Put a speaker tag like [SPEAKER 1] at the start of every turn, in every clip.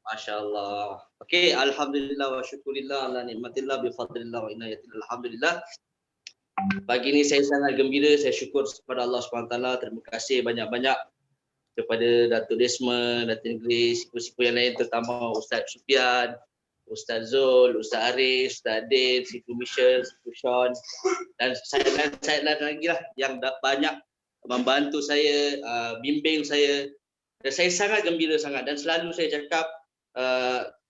[SPEAKER 1] Masya-Allah. Okey, alhamdulillah wa syukurillah ala nikmatillah bi fadlillah wa inayatillah. Alhamdulillah. Pagi ini saya sangat gembira, saya syukur kepada Allah SWT. Terima kasih banyak-banyak kepada Datuk Desmond, Datuk Inggeris, sipu-sipu yang lain, terutama Ustaz Sufian, Ustaz Zul, Ustaz Aris, Ustaz Adil, Sifu Mission, Sifu Sean, dan saya lagi lah yang banyak membantu saya, bimbing saya. Dan saya sangat gembira sangat, dan selalu saya cakap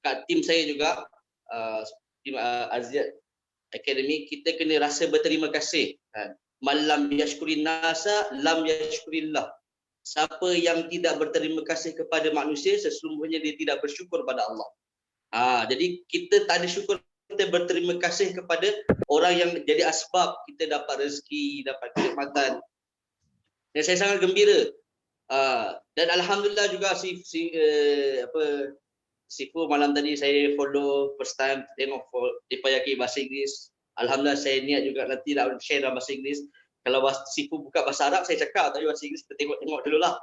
[SPEAKER 1] kat tim saya juga, tim Aziat Academy, kita kena rasa berterima kasih. Malam yashkurin nasa, lam yashkurillah. Siapa yang tidak berterima kasih kepada manusia, sesungguhnya dia tidak bersyukur pada Allah. Jadi kita tak ada syukur, kita berterima kasih kepada orang yang jadi asbab kita dapat rezeki, dapat kenikmatan. Dan saya sangat gembira. Dan alhamdulillah juga Sifu malam tadi saya follow first time tengok Dipayaki bahasa Inggeris. Alhamdulillah saya niat juga nanti nak share dalam bahasa Inggeris. Kalau Sifu buka bahasa Arab saya cakap, tapi bahasa Inggeris kita tengok dululah.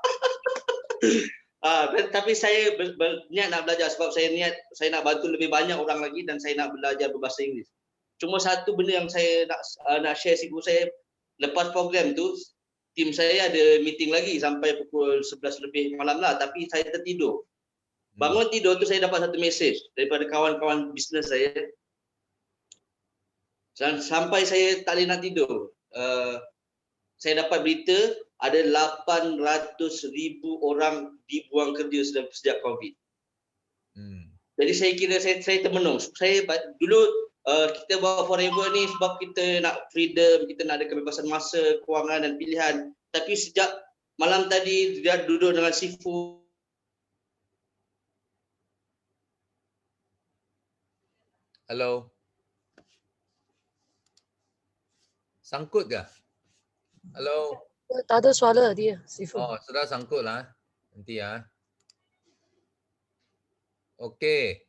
[SPEAKER 1] Tapi saya niat nak belajar sebab saya nak bantu lebih banyak orang lagi dan saya nak belajar berbahasa Inggeris. Cuma satu benda yang saya nak share Sifu, saya lepas program tu tim saya ada meeting lagi sampai pukul 11 lebih malam lah, tapi saya tertidur. Bangun tidur tu saya dapat satu mesej daripada kawan-kawan bisnes saya. Sampai saya tak boleh nak tidur. Saya dapat berita ada 800,000 orang dibuang kerja sejak COVID. Jadi saya kira saya termenung. Saya dulu kita buat Forever ni sebab kita nak freedom, kita nak ada kebebasan masa, kewangan dan pilihan. Tapi sejak malam tadi dia duduk dengan Sifu.
[SPEAKER 2] Hello. Sangkut ke? Hello.
[SPEAKER 3] Tak ada suara dia, Sifu.
[SPEAKER 2] Oh, sudah sangkut lah. Nanti ya. Okey.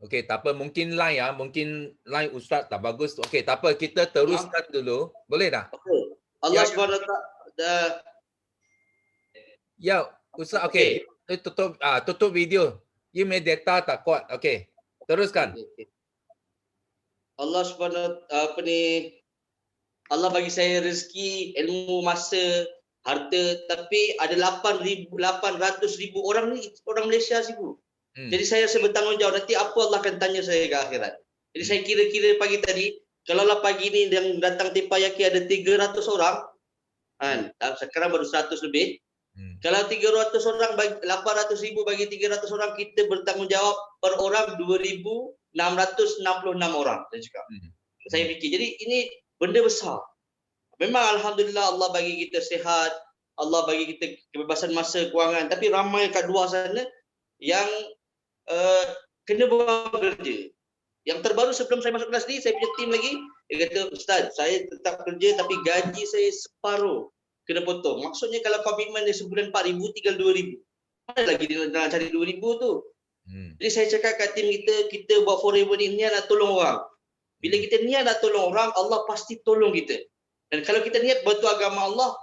[SPEAKER 2] Okey, tak apa. Mungkin line ya. Mungkin line Ustaz tak bagus. Okey, tak apa. Kita teruskan dulu. Boleh tak?
[SPEAKER 1] Okay. Allah SWT.
[SPEAKER 2] Ya, Ustaz. Okey. Tutup video. Email data tak kuat. Okey. Teruskan.
[SPEAKER 1] Allah SWT Allah bagi saya rezeki, ilmu, masa, harta, tapi ada 800,000 orang ni orang Malaysia Sifu. Jadi saya rasa bertanggungjawab, nanti apa Allah akan tanya saya ke akhirat. Jadi saya kira-kira pagi tadi, kalaulah pagi ni yang datang Dipayaki ada 300 orang, sekarang baru 100 lebih. Kalau 300 orang bagi 800,000 bagi 300 orang, kita bertanggungjawab per orang 2,666 orang, saya cakap. Saya fikir, jadi ini benda besar. Memang alhamdulillah Allah bagi kita sihat, Allah bagi kita kebebasan masa, kewangan, tapi ramai kat luar sana yang kena bekerja. Yang terbaru sebelum saya masuk kelas ni, saya punya tim lagi, dia kata, Ustaz, saya tetap kerja tapi gaji saya separuh kena potong. Maksudnya kalau komitmen dia sebulan 4,000, tinggal 2,000. Mana lagi dia nak cari 2,000 tu? Jadi saya cakap kat tim kita buat Forever ni niat nak tolong orang. Bila kita niat nak tolong orang, Allah pasti tolong kita. Dan kalau kita niat bantu agama Allah,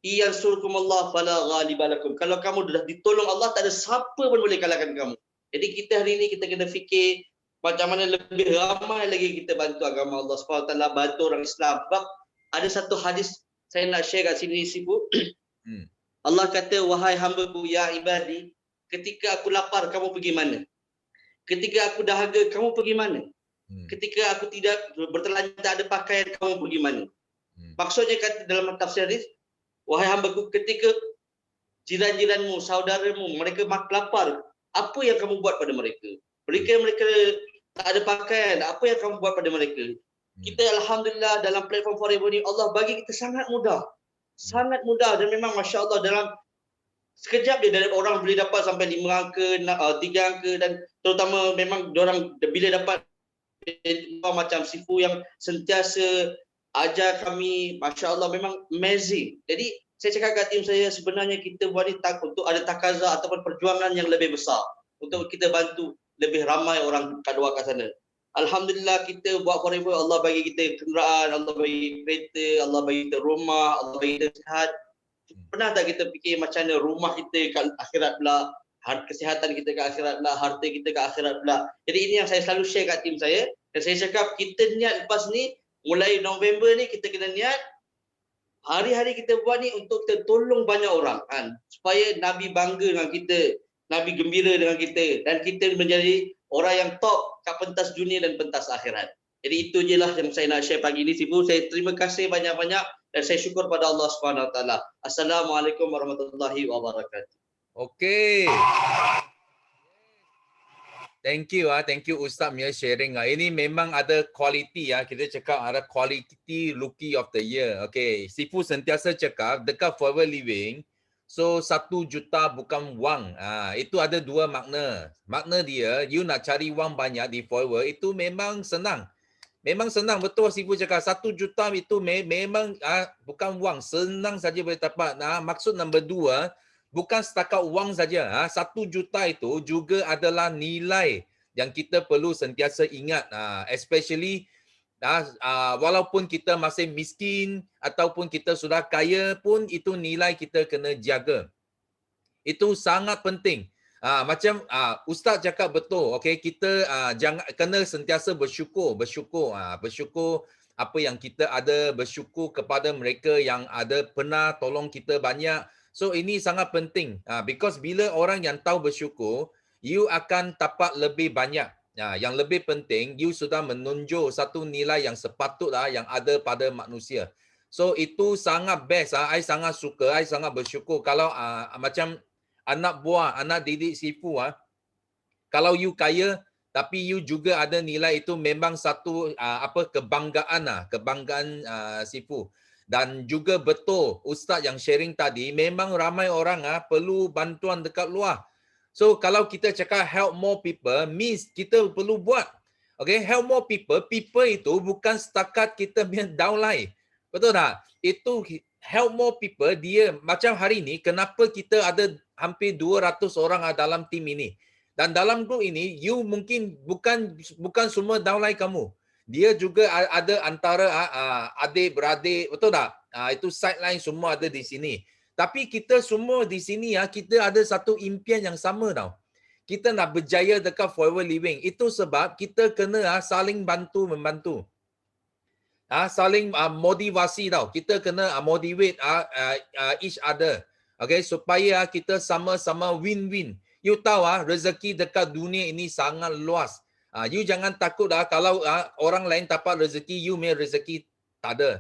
[SPEAKER 1] iyansurkumullah fala ghalibalakum. Kalau kamu dah ditolong Allah, tak ada siapa pun boleh kalahkan kamu. Jadi kita hari ini kita kena fikir macam mana lebih ramai lagi kita bantu agama Allah SWT, bantu orang Islam. Sebab ada satu hadis saya nak share kat sini Sifu. Allah kata, wahai hamba-Ku ya ibadi, ketika aku lapar kamu pergi mana? Ketika aku dahaga kamu pergi mana? Ketika aku tidak bertelanjang tak ada pakaian kamu pergi mana? Maksudnya kata dalam tafsir hadis, wahai hamba-Ku, ketika jiran-jiranmu, saudaramu mereka lapar, apa yang kamu buat pada mereka? Mereka tak ada pakaian, apa yang kamu buat pada mereka? Kita alhamdulillah dalam platform Forever ni Allah bagi kita sangat mudah. Sangat mudah, dan memang masya-Allah dalam sekejap dia dari orang boleh dapat sampai 5 angka, 3 angka, dan terutama memang diorang bila dapat macam Sifu yang sentiasa ajar kami, masya-Allah memang amazing. Jadi saya cakap kat tim saya, sebenarnya kita buat ni untuk ada takaza ataupun perjuangan yang lebih besar untuk kita bantu lebih ramai orang kat luar kat sana. Alhamdulillah kita buat Forever, Allah bagi kita kenderaan, Allah bagi kereta, Allah bagi kita rumah, Allah bagi kita sihat. Pernah tak kita fikir macam mana rumah kita kat akhirat pula, kesihatan kita ke akhirat pula, harta kita ke akhirat pula. Jadi ini yang saya selalu share kat tim saya. Dan saya cakap kita niat lepas ni, mulai November ni kita kena niat hari-hari kita buat ni untuk kita tolong banyak orang kan. Supaya Nabi bangga dengan kita, Nabi gembira dengan kita dan kita menjadi orang yang top kat pentas dunia dan pentas akhirat. Jadi itu je lah yang saya nak share pagi ni Sifu. Saya terima kasih banyak-banyak dan saya syukur pada Allah Subhanahu Wa Taala. Assalamualaikum warahmatullahi wabarakatuh.
[SPEAKER 2] Okay. Thank you Ustaz punya sharing. Ini memang ada quality kita cakap ada quality rookie of the year. Okay, Sifu sentiasa cakap dekat Forever Living, so 1 juta bukan wang. Itu ada dua makna. Makna dia, you nak cari wang banyak di Forever itu memang senang. Memang senang, betul Sifu cakap 1 juta itu memang bukan wang, senang saja boleh dapat. Maksud nombor 2, bukan setakat wang saja. 1 juta itu juga adalah nilai yang kita perlu sentiasa ingat. Especially walaupun kita masih miskin ataupun kita sudah kaya pun itu nilai kita kena jaga. Itu sangat penting. Macam Ustaz cakap betul. Okay, kita jangan kena sentiasa bersyukur apa yang kita ada, bersyukur kepada mereka yang ada pernah tolong kita banyak. So ini sangat penting. Because bila orang yang tahu bersyukur, you akan dapat lebih banyak. Yang lebih penting, you sudah menunjuk satu nilai yang sepatutnya yang ada pada manusia. So itu sangat best. I sangat suka, I sangat bersyukur kalau macam anak buah, anak didik Sifu kalau you kaya tapi you juga ada nilai, itu memang satu kebanggaan Sifu. Dan juga betul Ustaz yang sharing tadi, memang ramai orang perlu bantuan dekat luar. So kalau kita cakap help more people, means kita perlu buat. Okay, help more people. People itu bukan setakat kita punya downline. Betul tak? Itu help more people, dia macam hari ni kenapa kita ada hampir 200 orang dalam tim ini. Dan dalam grup ini, you mungkin bukan semua downline kamu. Dia juga ada antara adik-beradik, betul tak? Itu sideline semua ada di sini. Tapi kita semua di sini kita ada satu impian yang sama tau. Kita nak berjaya dekat Forever Living. Itu sebab kita kena saling bantu-membantu. Saling motivasi tau. Kita kena motivate each other. Okay, supaya kita sama-sama win-win. You tahu rezeki dekat dunia ini sangat luas. You jangan takut kalau orang lain dapat rezeki, you punya rezeki tak ada.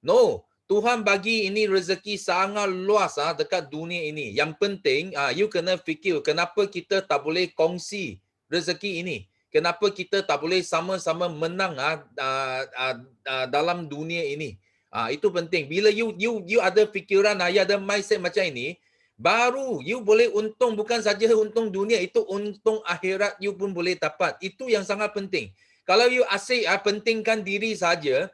[SPEAKER 2] No, Tuhan bagi ini rezeki sangat luas dekat dunia ini. Yang penting you kena fikir kenapa kita tak boleh kongsi rezeki ini. Kenapa kita tak boleh sama-sama menang dalam dunia ini. Itu penting. Bila you ada fikiran, you ada mindset macam ini, baru you boleh untung, bukan saja untung dunia, itu untung akhirat you pun boleh dapat. Itu yang sangat penting. Kalau you asyik pentingkan diri saja,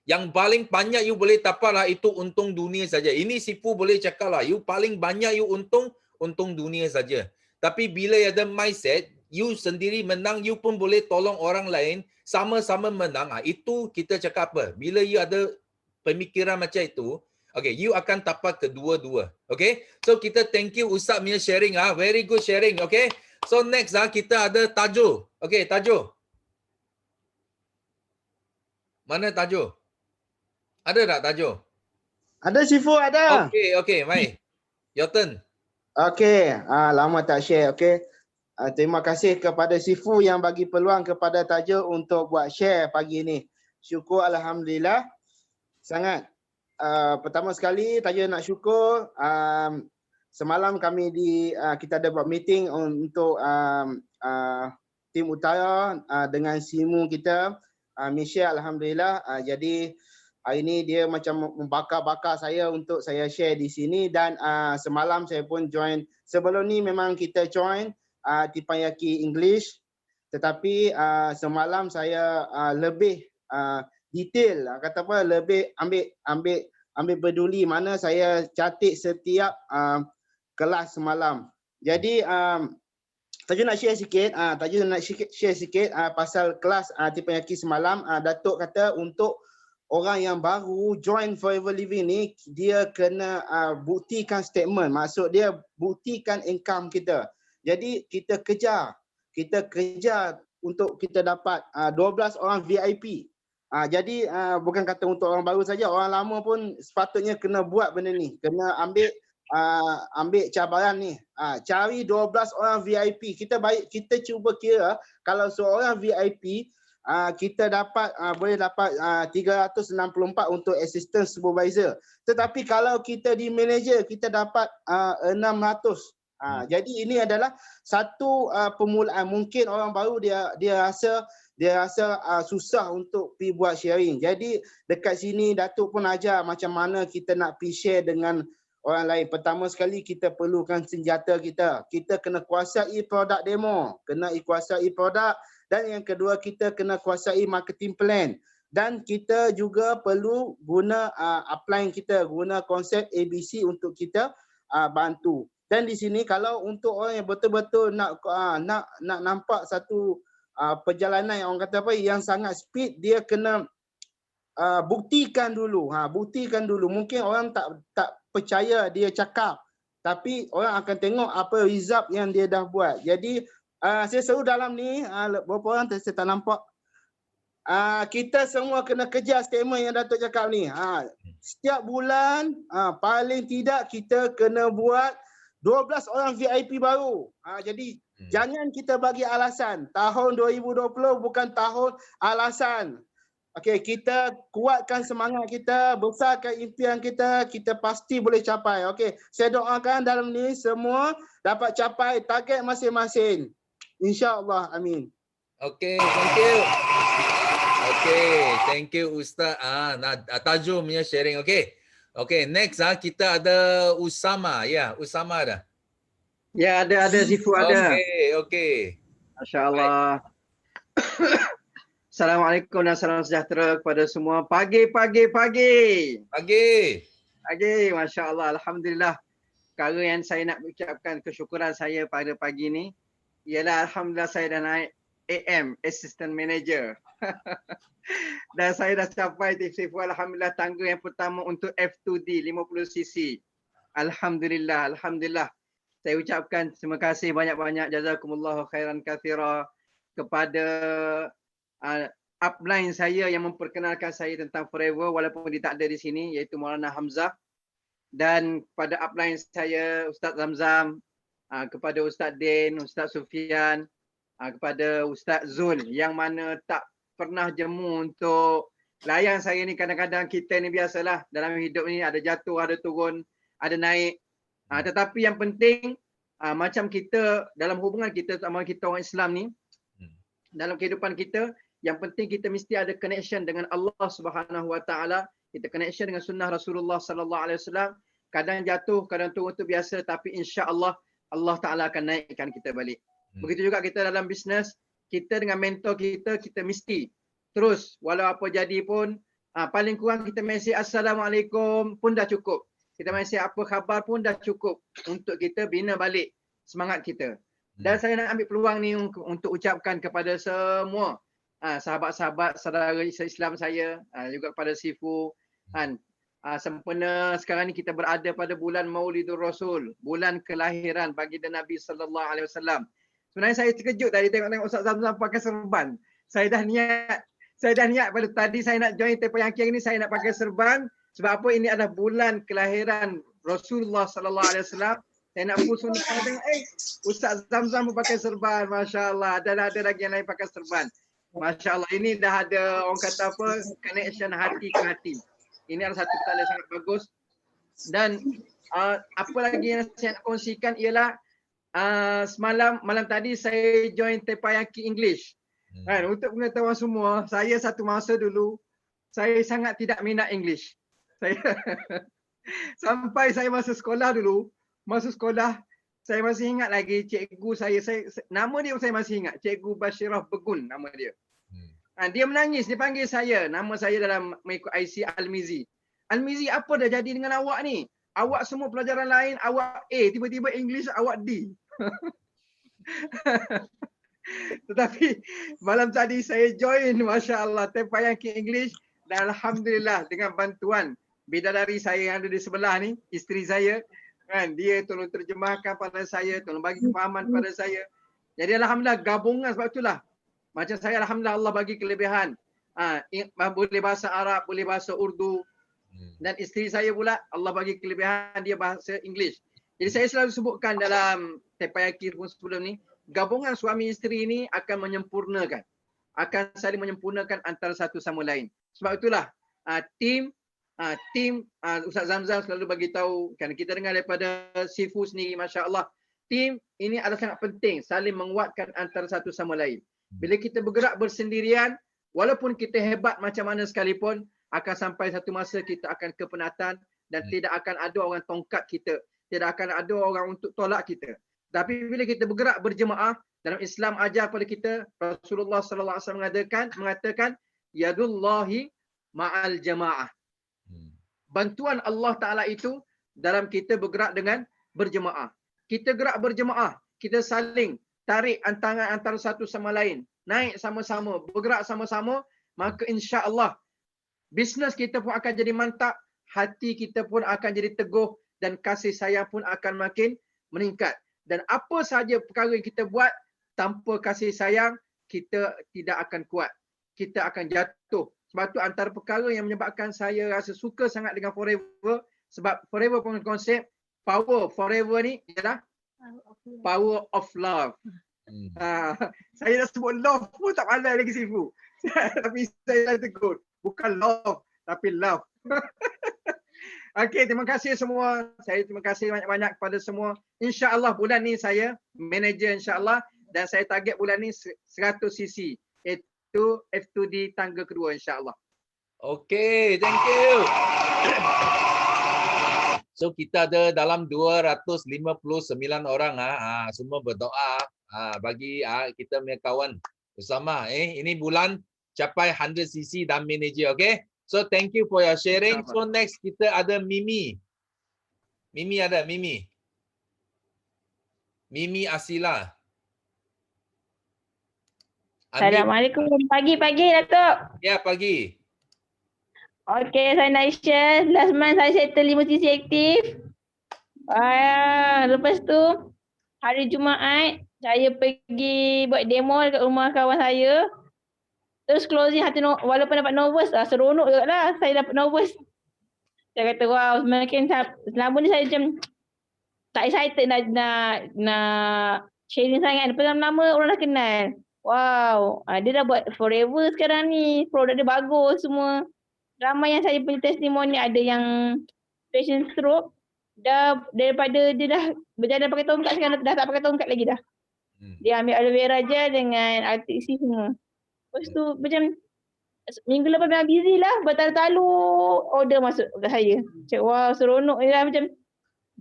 [SPEAKER 2] yang paling banyak you boleh dapat itu untung dunia saja. Ini Sifu boleh cakap you paling banyak you untung dunia saja. Tapi bila ada mindset, you sendiri menang, you pun boleh tolong orang lain, sama-sama menang. Itu kita cakap apa? Bila you ada pemikiran macam itu, okay, you akan dapat kedua-dua. Okay, so kita thank you Ustaz punya sharing. Very good sharing. Okay, so next kita ada Tajo. Okay, Tajo. Mana Tajo? Ada tak Tajo?
[SPEAKER 4] Ada Sifu, ada.
[SPEAKER 2] Okay, mai. Your turn.
[SPEAKER 4] Okay, lama tak share. Okay. Terima kasih kepada Sifu yang bagi peluang kepada Tajo untuk buat share pagi ini. Syukur Alhamdulillah. Sangat. Pertama sekali Tajo nak syukur. Semalam kami kita ada buat meeting untuk tim utara dengan Simu kita. Michelle Alhamdulillah. Jadi hari ini dia macam membakar-bakar saya untuk saya share di sini. Dan semalam saya pun join. Sebelum ni memang kita join Tipayaki English, tetapi semalam saya lebih detail, kata apa, lebih ambil peduli, mana saya catat setiap kelas semalam. Jadi Tajuk nak share sikit, pasal kelas Tipayaki semalam. Datuk kata untuk orang yang baru join Forever Living ni, dia kena buktikan statement. Maksud dia buktikan income kita. Jadi kita kejar untuk kita dapat 12 orang VIP. Jadi bukan kata untuk orang baru saja, orang lama pun sepatutnya kena buat benda ni. Kena ambil cabaran ni. Cari 12 orang VIP. Kita cuba kira kalau seorang VIP kita boleh dapat 364 untuk assistant supervisor. Tetapi kalau kita di manager kita dapat 600. Jadi ini adalah satu permulaan. Mungkin orang baru dia rasa susah untuk pergi buat sharing. Jadi dekat sini Datuk pun ajar macam mana kita nak pergi share dengan orang lain. Pertama sekali kita perlukan senjata kita. Kita kena kuasai produk demo, kena kuasai produk. Dan yang kedua kita kena kuasai marketing plan. Dan kita juga perlu guna upline kita, guna konsep ABC untuk kita bantu. Dan di sini kalau untuk orang yang betul-betul nak nampak satu perjalanan yang orang kata yang sangat speed, dia kena buktikan dulu. Buktikan dulu. Mungkin orang tak percaya dia cakap, tapi orang akan tengok apa result yang dia dah buat. Jadi saya seru dalam ni, berapa orang saya tak nampak. Kita semua kena kejar statement yang Datuk cakap ni. Setiap bulan paling tidak kita kena buat 12 orang VIP baru. Jadi jangan kita bagi alasan. Tahun 2020 bukan tahun alasan. Okey, kita kuatkan semangat kita, besarkan impian kita, kita pasti boleh capai. Okey, saya doakan dalam ni semua dapat capai target masing-masing. InsyaAllah, amin.
[SPEAKER 2] Okay, thank you. Okay, thank you Ustaz. Tajul punya sharing. Okay. Okay, next kita ada Usama. Ya, Usama dah.
[SPEAKER 5] Ya, ada Sifu ada.
[SPEAKER 2] Okay.
[SPEAKER 5] Masya-Allah. Assalamualaikum dan salam sejahtera kepada semua. Pagi. Masya-Allah, alhamdulillah. Perkara yang saya nak ucapkan kesyukuran saya pada pagi ni ialah alhamdulillah saya dah naik AM, Assistant Manager. Dan saya dah capai Sifu alhamdulillah tangga yang pertama untuk F2D 50cc. Alhamdulillah. Saya ucapkan terima kasih banyak-banyak, jazakumullahu khairan katsira kepada upline saya yang memperkenalkan saya tentang Forever walaupun dia tak ada di sini, iaitu Maulana Hamzah, dan kepada upline saya Ustaz Zamzam, kepada Ustaz Din, Ustaz Sufian, kepada Ustaz Zul yang mana tak pernah jemu untuk layan saya ni. Kadang-kadang kita ni biasalah dalam hidup ni ada jatuh, ada turun, ada naik. Tetapi yang penting macam kita dalam hubungan kita sama kita orang Islam ni, dalam kehidupan kita, yang penting kita mesti ada connection dengan Allah Subhanahu Wa Taala, kita connection dengan sunnah Rasulullah Sallallahu Alaihi Wasallam. Kadang jatuh, kadang turun itu biasa, tapi insya-Allah Allah Taala akan naikkan kita balik. Begitu juga kita dalam bisnes, kita dengan mentor kita mesti terus walau apa jadi pun paling kurang kita mesej assalamualaikum pun dah cukup. Kita mesej apa khabar pun dah cukup untuk kita bina balik semangat kita. Dan saya nak ambil peluang ni untuk ucapkan kepada semua sahabat-sahabat saudara Islam saya, juga kepada Sifu sempena sekarang ni kita berada pada bulan Maulidur Rasul, bulan kelahiran baginda Nabi sallallahu alaihi wasallam. Sebenarnya saya terkejut tadi tengok Ustaz Zamzam pakai serban. Saya dah niat pada tadi saya nak join Tepayangking ni, saya nak pakai serban sebab apa, ini adalah bulan kelahiran Rasulullah sallallahu alaihi wasallam. Saya nak pusing tengok Ustaz Zamzam pun pakai serban, masya-Allah. Dan ada lagi yang lain pakai serban. Masya-Allah, ini dah ada orang kata apa, connection hati ke hati. Ini adalah satu pertanda yang sangat bagus. Dan apa lagi yang saya nak kongsikan ialah malam tadi saya join Tepayaki English. Untuk pengetahuan semua, saya satu masa dulu saya sangat tidak minat English. Sampai saya masuk sekolah dulu, saya masih ingat lagi cikgu saya nama dia saya masih ingat, Cikgu Bashirah Begun nama dia. Dia menangis, dia panggil saya, nama saya dalam mengikut IC Almizi. Almizi, apa dah jadi dengan awak ni? Awak semua pelajaran lain, awak A, tiba-tiba English awak D. Tetapi malam tadi saya join, masya-Allah, Tepayangking English. Dan alhamdulillah dengan bantuan bidadari saya yang ada di sebelah ni, isteri saya, kan, dia tolong terjemahkan pada saya, tolong bagi kefahaman pada saya. Jadi alhamdulillah gabungan, sebab itulah macam saya alhamdulillah Allah bagi kelebihan. Boleh bahasa Arab, boleh bahasa Urdu. Dan isteri saya pula Allah bagi kelebihan dia bahasa English. Jadi saya selalu sebutkan dalam Tepayaki pun sebelum ni, gabungan suami isteri ni akan menyempurnakan. Akan saling menyempurnakan antara satu sama lain. Sebab itulah tim Ustaz Zamzam selalu bagi tahu, kan kita dengar daripada Sifu sendiri, masya-Allah, tim ini adalah sangat penting saling menguatkan antara satu sama lain. Bila kita bergerak bersendirian, walaupun kita hebat macam mana sekalipun, akan sampai satu masa kita akan kepenatan dan tidak akan ada orang tongkat kita, tidak akan ada orang untuk tolak kita. Tapi bila kita bergerak berjemaah, dalam Islam ajar kepada kita, Rasulullah sallallahu alaihi wasallam mengatakan yadullahi ma'al jamaah. Bantuan Allah Taala itu dalam kita bergerak dengan berjemaah. Kita gerak berjemaah, kita saling tarik tangan antara satu sama lain, naik sama-sama, bergerak sama-sama, maka insya-Allah bisnes kita pun akan jadi mantap, hati kita pun akan jadi teguh dan kasih sayang pun akan makin meningkat. Dan apa sahaja perkara yang kita buat tanpa kasih sayang, kita tidak akan kuat. Kita akan jatuh. Sebab tu antara perkara yang menyebabkan saya rasa suka sangat dengan Forever, sebab Forever punya konsep power Forever ni ialah power of love. Saya dah sebut love pun tak pandai lagi Sifu. Tapi saya dah tegur. Bukan love, tapi love. Okey, terima kasih semua. Saya terima kasih banyak-banyak kepada semua. InsyaAllah bulan ni saya manager insyaAllah. Dan saya target bulan ni 100 cc. Iaitu F2D tangga kedua insyaAllah.
[SPEAKER 2] Okay, thank you. So kita ada dalam 259 orang semua berdoa bagi kita punya kawan bersama. Ini bulan capai 100 cc dan manager, okay? So thank you for your sharing. So next kita ada Mimi. Mimi ada Mimi. Mimi Asila.
[SPEAKER 6] Assalamualaikum. Pagi-pagi Datuk.
[SPEAKER 2] Ya, pagi.
[SPEAKER 6] Okey, saya Naisha. Last month saya settle 5 cc aktif. Lepas tu hari Jumaat saya pergi buat demo dekat rumah kawan saya. Terus closing hati walaupun dapat nervous, seronok juga lah saya dapat nervous. Saya kata wow, semakin selama ni saya macam tak excited nak sharing sangat. Lepas lama orang dah kenal. Wow, dia dah buat Forever sekarang ni. Produk dia bagus semua. Ramai yang saya punya testimoni ada yang patient stroke. Dah daripada dia dah berjalan pakai tongkat, sekarang dah tak pakai tongkat lagi dah. Dia ambil aloe vera gel dengan RTC semua. Lepas tu macam minggu lepas memang busy lah. Bertalu-talu order masuk ke saya. Cik, wow, seronok je lah. Macam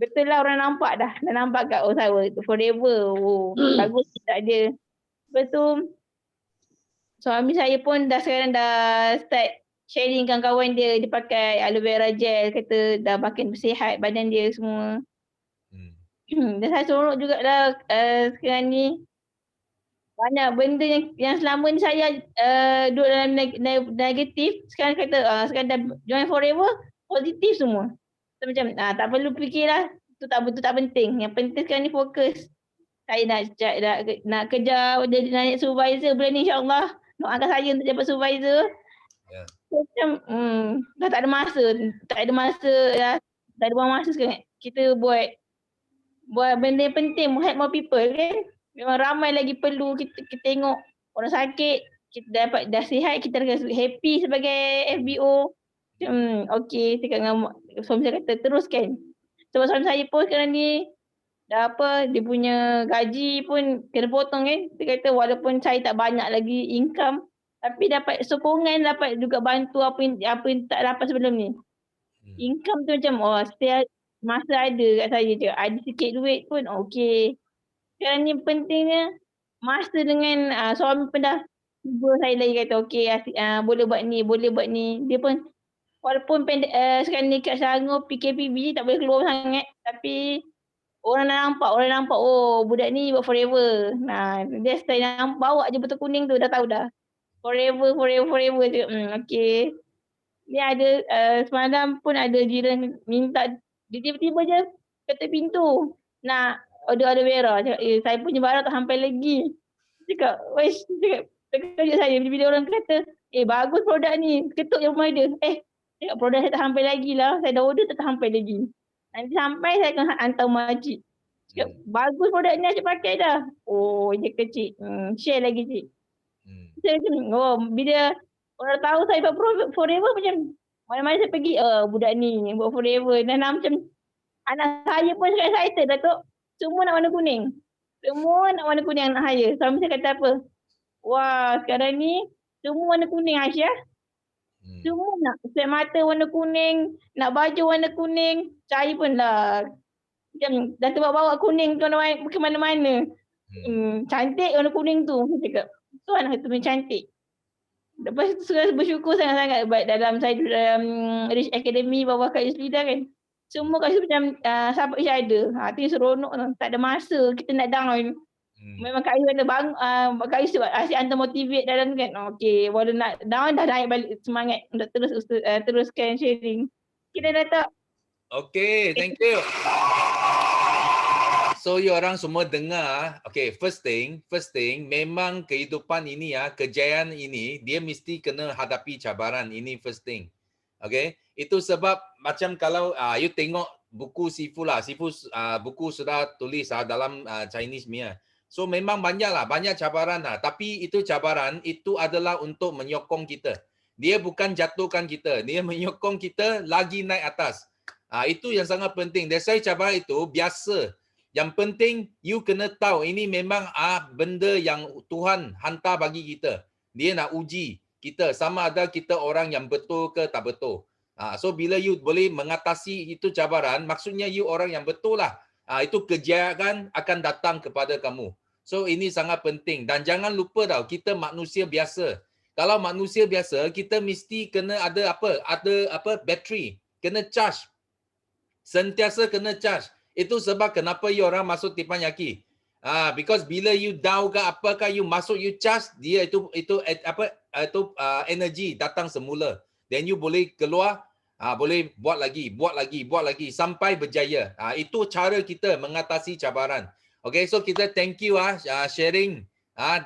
[SPEAKER 6] betul lah orang nampak dah. Dah nampak kat usaha Forever. Oh, bagus tak dia. Lepas tu suami saya pun sekarang dah start sharingkan kawan dia. Dia pakai aloe vera gel. Kata dah makin sihat badan dia semua. Dan saya seronok jugalah sekarang ni. Banyak benda yang selama ni saya duduk dalam negatif. Sekarang kata sekarang dah join Forever, positif semua. So, macam tak perlu fikirlah. Itu tak penting. Yang penting sekarang ni fokus. Saya nak kejar jadi naik supervisor bulan ni insyaAllah. Doakan saya untuk dapat supervisor. Yeah. Macam dah tak ada masa. Tak ada buang masa sekarang. Kita buat benda yang penting, help more people kan. Memang ramai lagi perlu kita tengok orang sakit, kita dah sihat, kita rasa happy sebagai FBO. Okey, cakap dengan suami saya kata teruskan. Sebab suami saya pun sekarang ni dah dia punya gaji pun kena potong kan. Dia kata walaupun saya tak banyak lagi income, tapi dapat sokongan, dapat juga bantu apa yang tak dapat sebelum ni. Income tu macam setiap masa ada kat saya je. Ada sikit duit pun okey. Sekarang ni pentingnya masa dengan suami pun dah cuba saya lagi kata okey boleh buat ni. Dia pun walaupun sekarang ni kat Selangor PKPB tak boleh keluar sangat, tapi orang dah nampak oh budak ni buat Forever. Dia style nampak bawa je botol kuning tu dah tahu dah. Forever je. Okey. Ni ada semalam pun ada jiran minta, dia tiba-tiba je ketuk pintu nak order aloe vera. Cakap, saya punya barang tak sampai lagi. Cakap, wesh, cakap, terkejut saya bila orang kata, bagus produk ni, ketuk je rumah dia. Cakap, produk saya tak sampai lagi lah, saya dah order tak sampai lagi. Nanti sampai saya akan hantar makcik. Cakap, bagus produk ni, Acik pakai dah. Oh, dia kecil. Share lagi cik. Saya macam, bila orang tahu saya buat forever macam, mana-mana saya pergi, budak ni buat forever. Dan macam, anak saya pun sangat excited Datuk. Semua nak warna kuning. Semua nak warna kuning anak saya. Suami saya kata apa? Wah, sekarang ni semua warna kuning Aisyah. Semua nak set mata warna kuning, nak baju warna kuning. Saya pun lah. Macam dah terbawa-bawa kuning ke mana-mana. Cantik warna kuning tu. Saya cakap, tu anak tu cantik. Lepas tu saya bersyukur sangat-sangat dalam saya dalam Rich Academy bawah Kak Yuslida kan. Semua kat situ macam sahabat Isya ada. Itu seronok tu. Tak ada masa kita nak down. Memang Kak Yu ada Kak Yu asyik hantar motivate dalam kan. Okey, walau nak down dah naik balik semangat untuk teruskan sharing. Kita dah tak.
[SPEAKER 2] Okay, thank you. So you orang semua dengar, okay, first thing, memang kehidupan ini kejayaan ini, dia mesti kena hadapi cabaran, ini first thing. Okay, itu sebab macam kalau you tengok buku Sifu lah, Sifu buku sudah tulis dalam Chinese punya. So memang banyak cabaran lah. Tapi itu cabaran, itu adalah untuk menyokong kita. Dia bukan jatuhkan kita, dia menyokong kita lagi naik atas. Itu yang sangat penting. That's why cabaran itu biasa. Yang penting you kena tahu ini memang benda yang Tuhan hantar bagi kita. Dia nak uji kita sama ada kita orang yang betul ke tak betul. So bila you boleh mengatasi itu cabaran, maksudnya you orang yang betul lah. Itu kejayaan akan datang kepada kamu. So ini sangat penting dan jangan lupa tau, kita manusia biasa. Kalau manusia biasa, kita mesti kena ada bateri, kena charge. Sentiasa kena charge. Itu sebab kenapa you orang masuk Teppanyaki. Because bila you down ke apakah you masuk you charge, dia itu energi datang semula. Then you boleh keluar, boleh buat lagi sampai berjaya. Itu cara kita mengatasi cabaran. Okay, so kita thank you sharing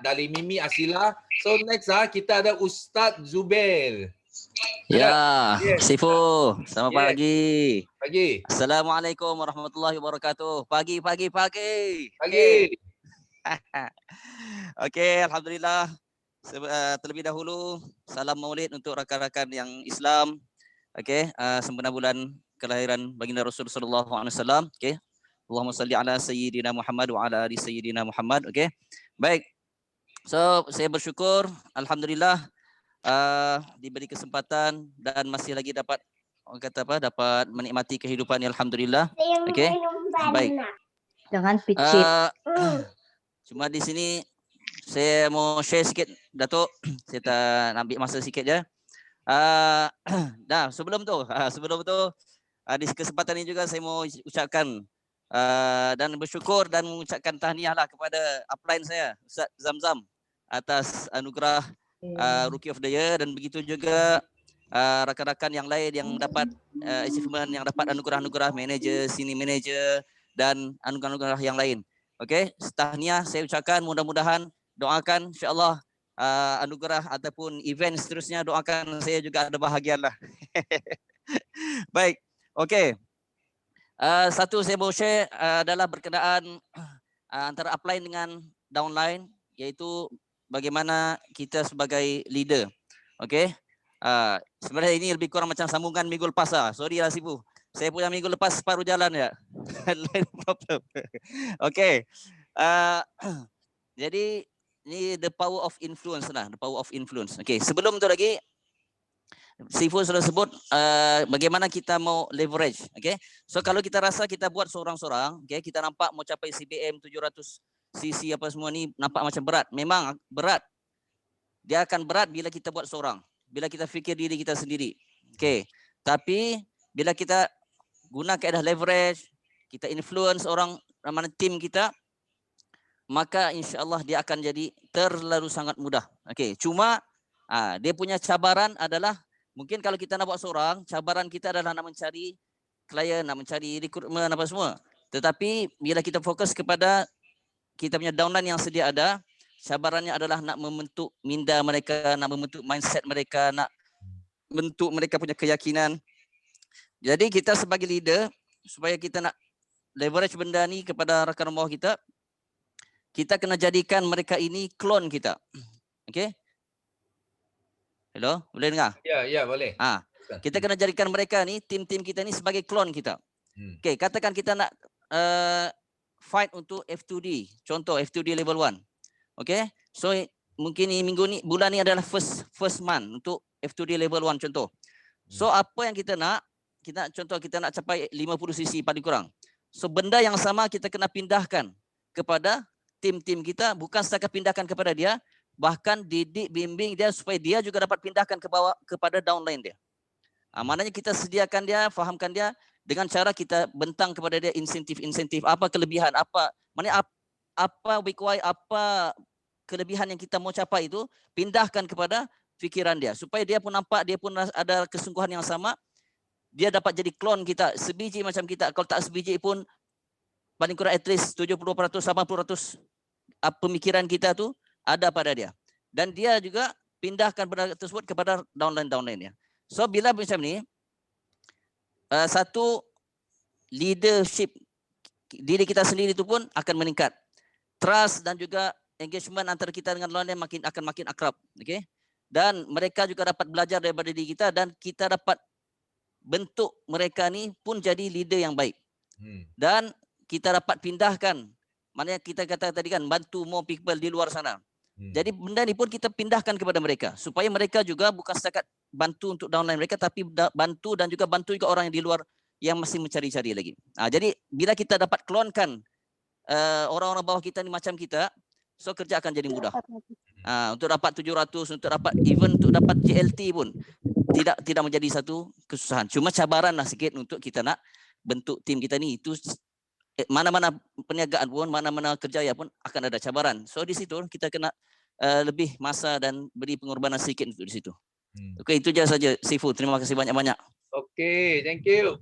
[SPEAKER 2] dari Mimi Asila. So next kita ada Ustaz Zubair.
[SPEAKER 7] Ya, Sifu. Selamat pagi.
[SPEAKER 2] Pagi.
[SPEAKER 7] Assalamualaikum warahmatullahi wabarakatuh. Pagi. Okey, alhamdulillah. Terlebih dahulu salam Maulid untuk rakan-rakan yang Islam. Okey, sempena bulan kelahiran baginda Rasul sallallahu alaihi wasallam. Okey. Allahumma salli ala sayyidina Muhammad wa ala ali sayyidina Muhammad. Okey. Baik. So, saya bersyukur alhamdulillah diberi kesempatan dan masih lagi dapat dapat menikmati kehidupan ni alhamdulillah. Okey. Baik.
[SPEAKER 8] Jangan picit.
[SPEAKER 7] Cuma di sini saya mau share sikit Datuk. Saya tak ambil masa sikit je. Sebelum tu di kesempatan ini juga saya mau ucapkan dan bersyukur dan mengucapkan tahniah lah kepada upline saya Ustaz Zamzam atas anugerah Rookie of the Year dan begitu juga rakan-rakan yang lain yang dapat achievement, yang dapat anugerah-anugerah manager, senior manager dan anugerah-anugerah yang lain. Okey, tahniah saya ucapkan, mudah-mudahan doakan insya-Allah anugerah ataupun event seterusnya, doakan saya juga ada bahagian lah. Baik, okey. Satu saya mau share adalah berkenaan antara upline dengan downline, iaitu bagaimana kita sebagai leader. Okey. Sebenarnya ini lebih kurang macam sambungan minggu lepas lah. Sorry lah Sifu. Saya punya minggu lepas separuh jalan ya. Lain problem. Okey. Jadi ini the power of influence lah. The power of influence. Okey. Sebelum tu lagi, Sifu sudah sebut bagaimana kita mau leverage. Okay? So kalau kita rasa kita buat seorang-seorang, okay, kita nampak mau capai CBM 700 cc apa semua ni nampak macam berat. Memang berat. Dia akan berat bila kita buat seorang. Bila kita fikir diri kita sendiri. Okay. Tapi bila kita guna kaedah leverage, kita influence orang mana tim kita, maka insya-Allah dia akan jadi terlalu sangat mudah. Okay. Cuma dia punya cabaran adalah Mungkin kalau kita nak buat seorang, cabaran kita adalah nak mencari klien, nak mencari rekrutmen apa semua. Tetapi bila kita fokus kepada kita punya downline yang sedia ada, cabarannya adalah nak membentuk minda mereka, nak membentuk mindset mereka, nak bentuk mereka punya keyakinan. Jadi kita sebagai leader, supaya kita nak leverage benda ni kepada rakan bawah kita, kita kena jadikan mereka ini klon kita. Okey? Hello, boleh dengar?
[SPEAKER 2] Ya, boleh.
[SPEAKER 7] Kita kena jadikan mereka ni, tim-tim kita ni sebagai klon kita. Okey, katakan kita nak fight untuk F2D. Contoh F2D level 1. Okey? So mungkin ni minggu ni, bulan ni adalah first month untuk F2D level 1 contoh. So apa yang kita nak capai 50 cc paling kurang. So benda yang sama kita kena pindahkan kepada tim-tim kita, bukan setakat pindahkan kepada dia, bahkan didik bimbing dia supaya dia juga dapat pindahkan ke bawah kepada downline dia. Maknanya kita sediakan dia, fahamkan dia dengan cara kita bentang kepada dia insentif, apa kelebihan, apa weak why, apa kelebihan yang kita mau capai itu, pindahkan kepada fikiran dia supaya dia pun nampak, dia pun ada kesungguhan yang sama. Dia dapat jadi klon kita, sebiji macam kita. Kalau tak sebiji pun paling kurang at least 70%, 80% pemikiran kita tu ada pada dia. Dan dia juga pindahkan benda tersebut kepada downline-downline dia. So bila macam ni, satu leadership diri kita sendiri itu pun akan meningkat. Trust dan juga engagement antara kita dengan downline akan makin akrab. Okay? Dan mereka juga dapat belajar daripada diri kita dan kita dapat bentuk mereka ni pun jadi leader yang baik. Dan kita dapat pindahkan, maknanya kita kata tadi kan, bantu more people di luar sana. Jadi benda ni pun kita pindahkan kepada mereka supaya mereka juga bukan setakat bantu untuk downline mereka, tapi bantu dan juga bantu juga orang yang di luar yang masih mencari-cari lagi. Jadi bila kita dapat klonkan orang-orang bawah kita ni macam kita, so kerja akan jadi mudah. Untuk dapat 700, untuk dapat even untuk dapat JLT pun tidak menjadi satu kesusahan. Cuma cabaran lah sikit untuk kita nak bentuk tim kita ni. Itu mana-mana perniagaan pun, mana-mana kerjaya pun akan ada cabaran. So di situ kita kena lebih masa dan beri pengorbanan sedikit untuk di situ. Okey, itu je saja Sifu. Terima kasih banyak-banyak.
[SPEAKER 2] Okay, thank you.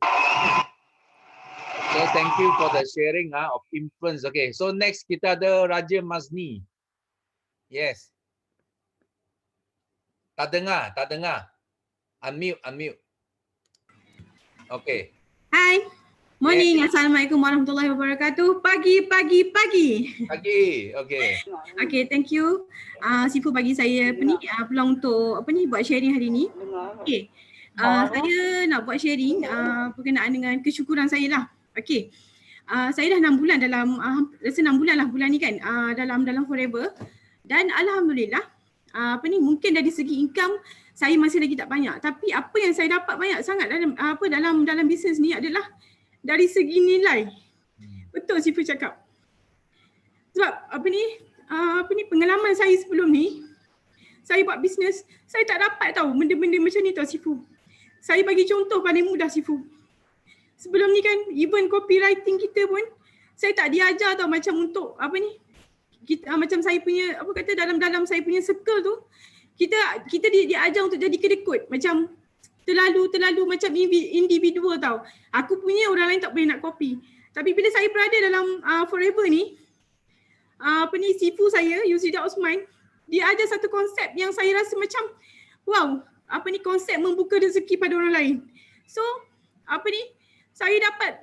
[SPEAKER 2] So thank you for the sharing of influence. Okay, so next kita ada Raja Mazni. Yes. Tak dengar. Unmute. Okay.
[SPEAKER 9] Hai. Morning. Yes. Assalamualaikum warahmatullahi wabarakatuh. Pagi.
[SPEAKER 2] Pagi. Okay.
[SPEAKER 9] Okay, thank you. Sifu bagi saya peluang untuk buat sharing hari ni. Okay. Saya nak buat sharing berkenaan dengan kesyukuran saya lah. Okay. Saya dah 6 bulan dalam rasa 6 bulan lah bulan ni kan dalam Forever, dan alhamdulillah mungkin dari segi income saya masih lagi tak banyak, tapi apa yang saya dapat banyak sangat dalam bisnes ni adalah dari segi nilai. Betul Sifu cakap. Sebab pengalaman saya sebelum ni, saya buat bisnes, saya tak dapat tahu benda-benda macam ni tau Sifu. Saya bagi contoh paling mudah Sifu. Sebelum ni kan even copywriting kita pun saya tak diajar tau macam untuk kita macam saya punya dalam saya punya circle tu kita diajar untuk jadi kedekut, macam terlalu macam individual tau. Aku punya, orang lain tak boleh nak copy. Tapi bila saya berada dalam Forever ni, Sifu saya Yusrida Osman, dia ada satu konsep yang saya rasa macam wow, konsep membuka rezeki pada orang lain. So saya dapat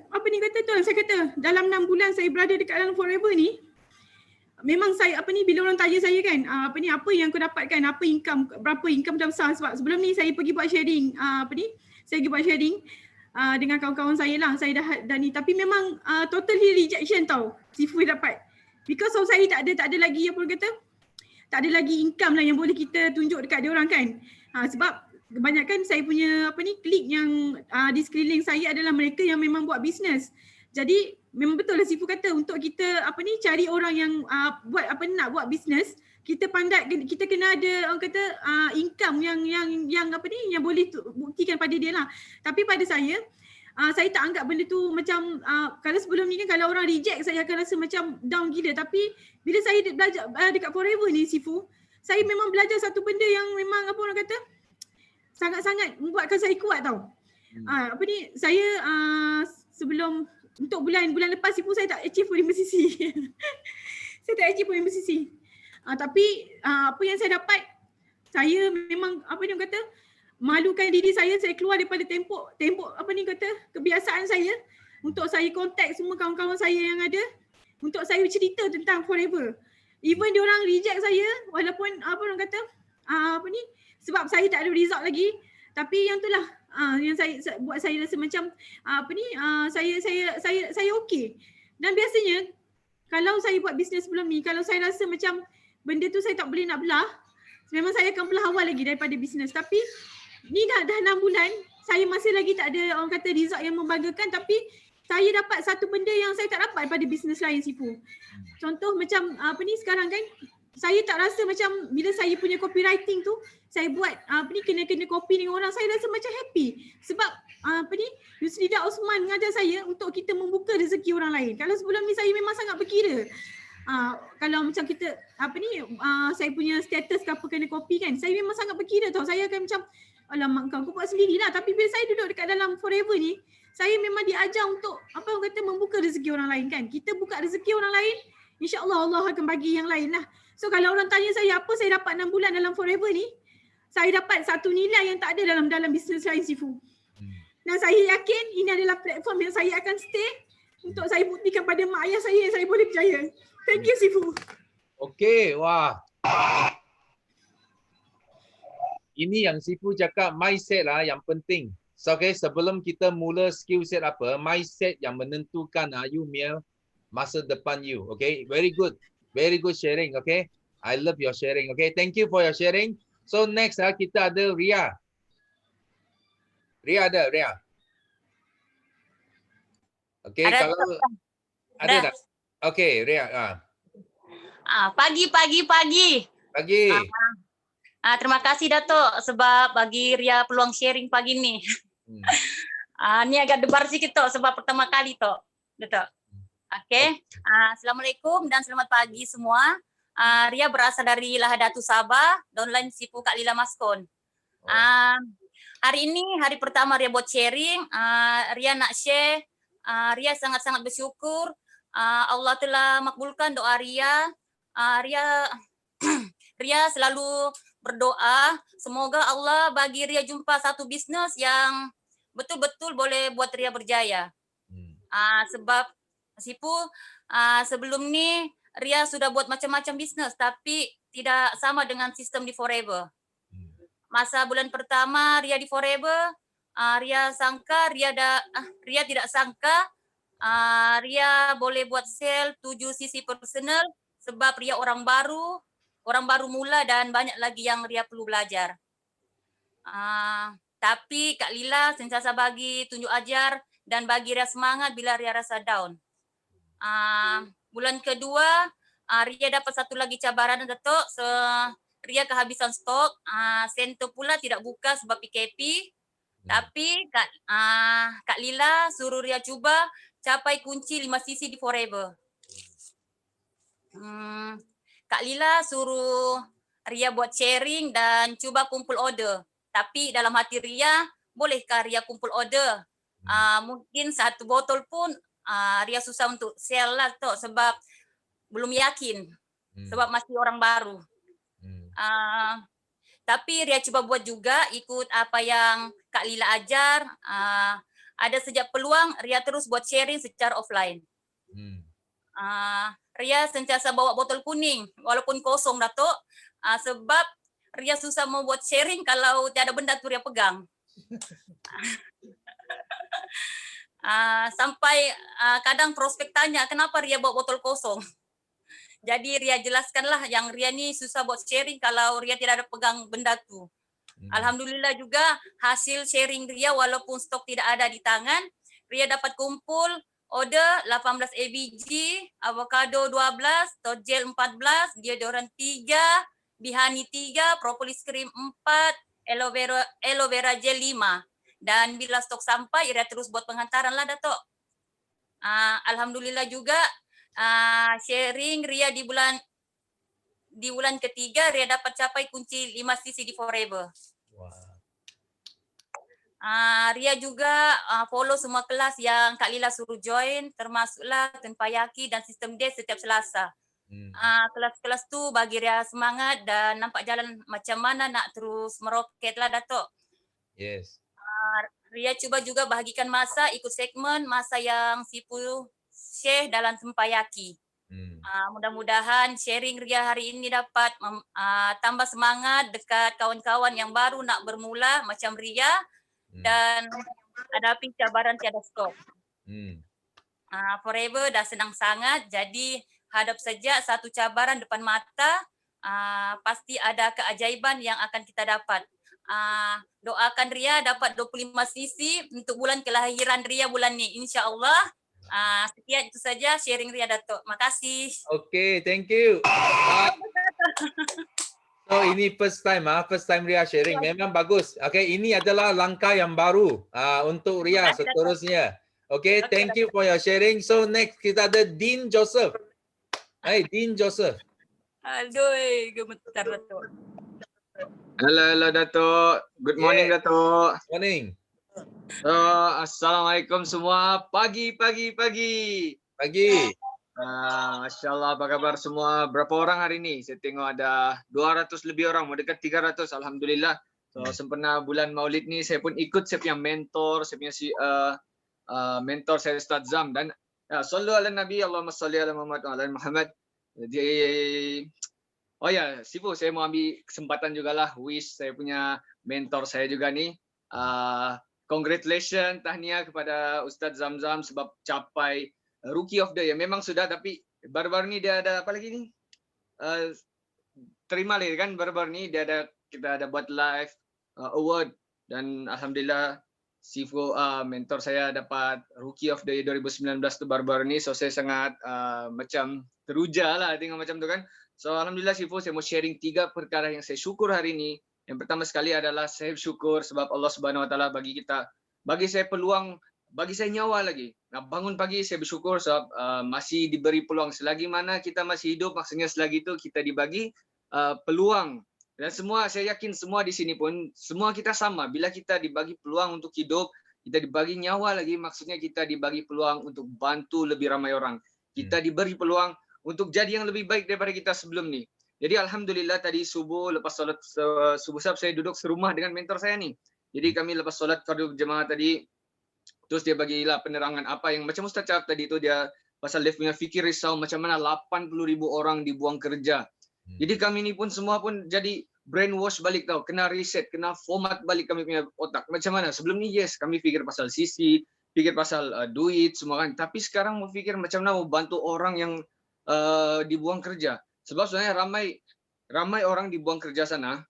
[SPEAKER 9] saya kata dalam 6 bulan saya berada dekat dalam Forever ni, memang saya bila orang tanya saya kan apa yang aku dapatkan, berapa income dah besar, sebab sebelum ni saya pergi buat sharing dengan kawan-kawan saya lah, saya dah ni, tapi memang totally rejection tau Sifu dapat, because of saya tak ada lagi tak ada lagi income lah yang boleh kita tunjuk dekat dia orang kan. Sebab kebanyakan saya punya klik yang di sekeliling saya adalah mereka yang memang buat bisnes. Jadi memang betul lah Sifu kata, untuk kita cari orang yang nak buat bisnes, kita kita kena ada income yang boleh buktikan pada dia lah. Tapi pada saya tak anggap benda tu macam kalau sebelum ni kan kalau orang reject saya akan rasa macam down gila, tapi bila saya belajar dekat Forever ni Sifu, saya memang belajar satu benda yang memang sangat-sangat membuatkan saya kuat tau. Apa ni, saya sebelum untuk bulan lepas Sifu saya tak achieve 5cc. Saya tak achieve 5cc. Tapi apa yang saya dapat, saya memang apa ni kata, malukan diri saya keluar daripada tembok apa ni kata, kebiasaan saya untuk saya contact semua kawan-kawan saya yang ada untuk saya cerita tentang Forever. Even diorang reject saya walaupun apa orang kata apa ni, sebab saya tak ada result lagi, tapi yang itulah yang saya buat saya rasa macam apa ni, saya okey. Dan biasanya kalau saya buat bisnes sebelum ni, kalau saya rasa macam benda tu saya tak boleh nak belah, memang saya akan belah awal lagi daripada bisnes. Tapi ni dah 6 bulan, saya masih lagi tak ada orang kata result yang membanggakan, tapi saya dapat satu benda yang saya tak dapat pada bisnes lain, Sifu. Contoh macam apa ni sekarang kan, saya tak rasa macam bila saya punya copywriting tu, saya buat apa ni kena copy dengan orang, saya rasa macam happy. Sebab apa ni, Yusrida Osman mengajar saya untuk kita membuka rezeki orang lain. Kalau sebelum ni saya memang sangat berkira. Kalau macam kita apa ni, saya punya status ke apa kena copy kan, saya memang sangat berkira tau. Saya akan macam, alamak kau buat sendirilah. Tapi bila saya duduk dekat dalam Forever ni, saya memang diajar untuk apa orang kata membuka rezeki orang lain kan. Kita buka rezeki orang lain, insya-Allah Allah akan bagi yang lain lah. So kalau orang tanya saya apa saya dapat 6 bulan dalam Forever ni, saya dapat satu nilai yang tak ada dalam bisnes lain, Sifu. Dan saya yakin ini adalah platform yang saya akan stay untuk saya buktikan pada mak ayah saya yang saya boleh berjaya. Thank you, Sifu.
[SPEAKER 2] Okey, wah. Ini yang Sifu cakap, mindset lah yang penting. So, okay, sebelum kita mula skill set apa, mindset yang menentukan you punya masa depan you. Okay, very good sharing. Okay, I love your sharing. Okay, thank you for your sharing. So next kita ada Ria. Ria ada, Ria. Okay,
[SPEAKER 10] ada,
[SPEAKER 2] kalau ada tak? Okay, Ria.
[SPEAKER 10] Pagi. Terima kasih Datuk sebab bagi Ria peluang sharing pagi ni. Ni agak debar sikit Tok sebab pertama kali Tok. Datuk. Okey. Assalamualaikum dan selamat pagi semua. Ria berasal dari Lahadatu Sabah, downline Sifu Kak Lila Maskon. Hari ini hari pertama Ria buat sharing. Ria nak share. Ria sangat-sangat bersyukur. Allah telah makbulkan doa Ria. Ria selalu berdoa semoga Allah bagi Ria jumpa satu bisnes yang betul-betul boleh buat Ria berjaya. Sebab Sifu sebelum ni Ria sudah buat macam-macam bisnes tapi tidak sama dengan sistem di Forever. Masa bulan pertama Ria di Forever, Ria tidak sangka Ria boleh buat sale 7 sisi personal sebab Ria orang baru mula dan banyak lagi yang Ria perlu belajar. Tapi Kak Lila sentiasa bagi tunjuk ajar dan bagi Ria semangat bila Ria rasa down. Bulan kedua, Ria dapat satu lagi cabaran Datuk. Ria kehabisan stok. Center pula tidak buka sebab PKP. Tapi Kak Lila suruh Ria cuba capai kunci 5 sisi di Forever. Kak Lila suruh Ria buat sharing dan cuba kumpul order. Tapi dalam hati Ria, bolehkah Ria kumpul order? Mungkin satu botol pun Ria susah untuk sell lah Tok sebab belum yakin. Sebab masih orang baru. Tapi Ria cuba buat juga ikut apa yang Kak Lila ajar. Ada sejak peluang Ria terus buat sharing secara offline. Ria sentiasa bawa botol kuning walaupun kosong Datuk. Sebab Ria susah mau buat sharing kalau tiada benda tu Ria pegang. Sampai kadang prospek tanya kenapa Ria bawa botol kosong. Jadi Ria jelaskanlah yang Ria ni susah buat sharing kalau Ria tidak ada pegang benda tu. Alhamdulillah juga hasil sharing Ria walaupun stok tidak ada di tangan, Ria dapat kumpul order 18 ABG, avocado 12, tojel 14, deodorant 3, bihani 3, propolis cream 4, aloe vera gel 5. Dan bila stok sampai, Ria terus buat penghantaran lah Datuk. Alhamdulillah juga sharing Ria di bulan ketiga Ria dapat capai kunci 5 sisi di Forever. Ria juga follow semua kelas yang Kak Lila suruh join, termasuklah Tempayaki dan Sistem D setiap Selasa. Kelas-kelas tu bagi Ria semangat dan nampak jalan macam mana nak terus meroket lah Datuk.
[SPEAKER 2] Yes.
[SPEAKER 10] Ria cuba juga bahagikan masa, ikut segmen masa yang Sifu share dalam Tempayaki. Mudah-mudahan sharing Ria hari ini dapat tambah semangat dekat kawan-kawan yang baru nak bermula macam Ria dan hadapi cabaran tiada stop. Forever dah senang sangat, jadi hadap saja satu cabaran depan mata, pasti ada keajaiban yang akan kita dapat. Doakan Ria dapat 25 cc untuk bulan kelahiran Ria bulan ni, insya-Allah. Sekian itu saja sharing Ria Datuk. Makasih.
[SPEAKER 2] Okay, thank you. So ini first time Ria sharing. Memang bagus. Okay, ini adalah langkah yang baru untuk Ria seterusnya. Okay, thank you for your sharing. So next kita ada Dean Joseph. Hai, Dean Joseph.
[SPEAKER 10] Aduh, gemetar Datuk.
[SPEAKER 11] Hello Datuk. Good morning Datuk.
[SPEAKER 2] Morning.
[SPEAKER 11] Assalamualaikum semua. Pagi. Masya Allah, apa kabar semua? Berapa orang hari ini? Saya tengok ada 200 lebih orang, mau dekat 300. Alhamdulillah. So sempena bulan Maulid ni saya pun ikut saya punya mentor, mentor saya Ustaz Zam dan sallu ala Nabi, Allahumma salli ala Muhammad wa ala Muhammad. Jadi Sifu, saya mau ambil kesempatan jugalah wish saya punya mentor saya juga ni. Congratulations, tahniah kepada Ustaz Zamzam sebab capai Rookie of the Year. Memang sudah, tapi baru-baru ni dia ada apa lagi ni? Terima lagi kan baru-baru ni kita ada buat live award dan alhamdulillah Sifu mentor saya dapat Rookie of the Year 2019 tu baru-baru ni. So saya sangat macam teruja lah tengok macam tu kan. So alhamdulillah Sifu, saya mau sharing 3 perkara yang saya syukur hari ini. Yang pertama sekali adalah saya bersyukur sebab Allah Subhanahu Wa Taala bagi saya peluang, bagi saya nyawa lagi. Bangun pagi saya bersyukur sebab masih diberi peluang. Selagi mana kita masih hidup, maksudnya selagi itu kita dibagi peluang. Dan semua, saya yakin semua di sini pun, semua kita sama. Bila kita dibagi peluang untuk hidup, kita dibagi nyawa lagi, maksudnya kita dibagi peluang untuk bantu lebih ramai orang. Kita diberi peluang untuk jadi yang lebih baik daripada kita sebelum ni. Jadi alhamdulillah tadi subuh, lepas solat subuh saya duduk serumah dengan mentor saya ni. Jadi kami lepas solat fardu berjemaah tadi, terus dia bagilah penerangan apa yang macam Ustaz cakap tadi tu, dia pasal dia punya fikir risau macam mana 80,000 orang dibuang kerja. Jadi kami ni pun semua pun jadi brainwash balik tau, kena reset, kena format balik kami punya otak. Macam mana? Sebelum ni yes, kami fikir pasal sisi, fikir pasal duit semua kan. Tapi sekarang mau fikir macam mana mau bantu orang yang dibuang kerja. Sebab sebenarnya ramai orang dibuang kerja sana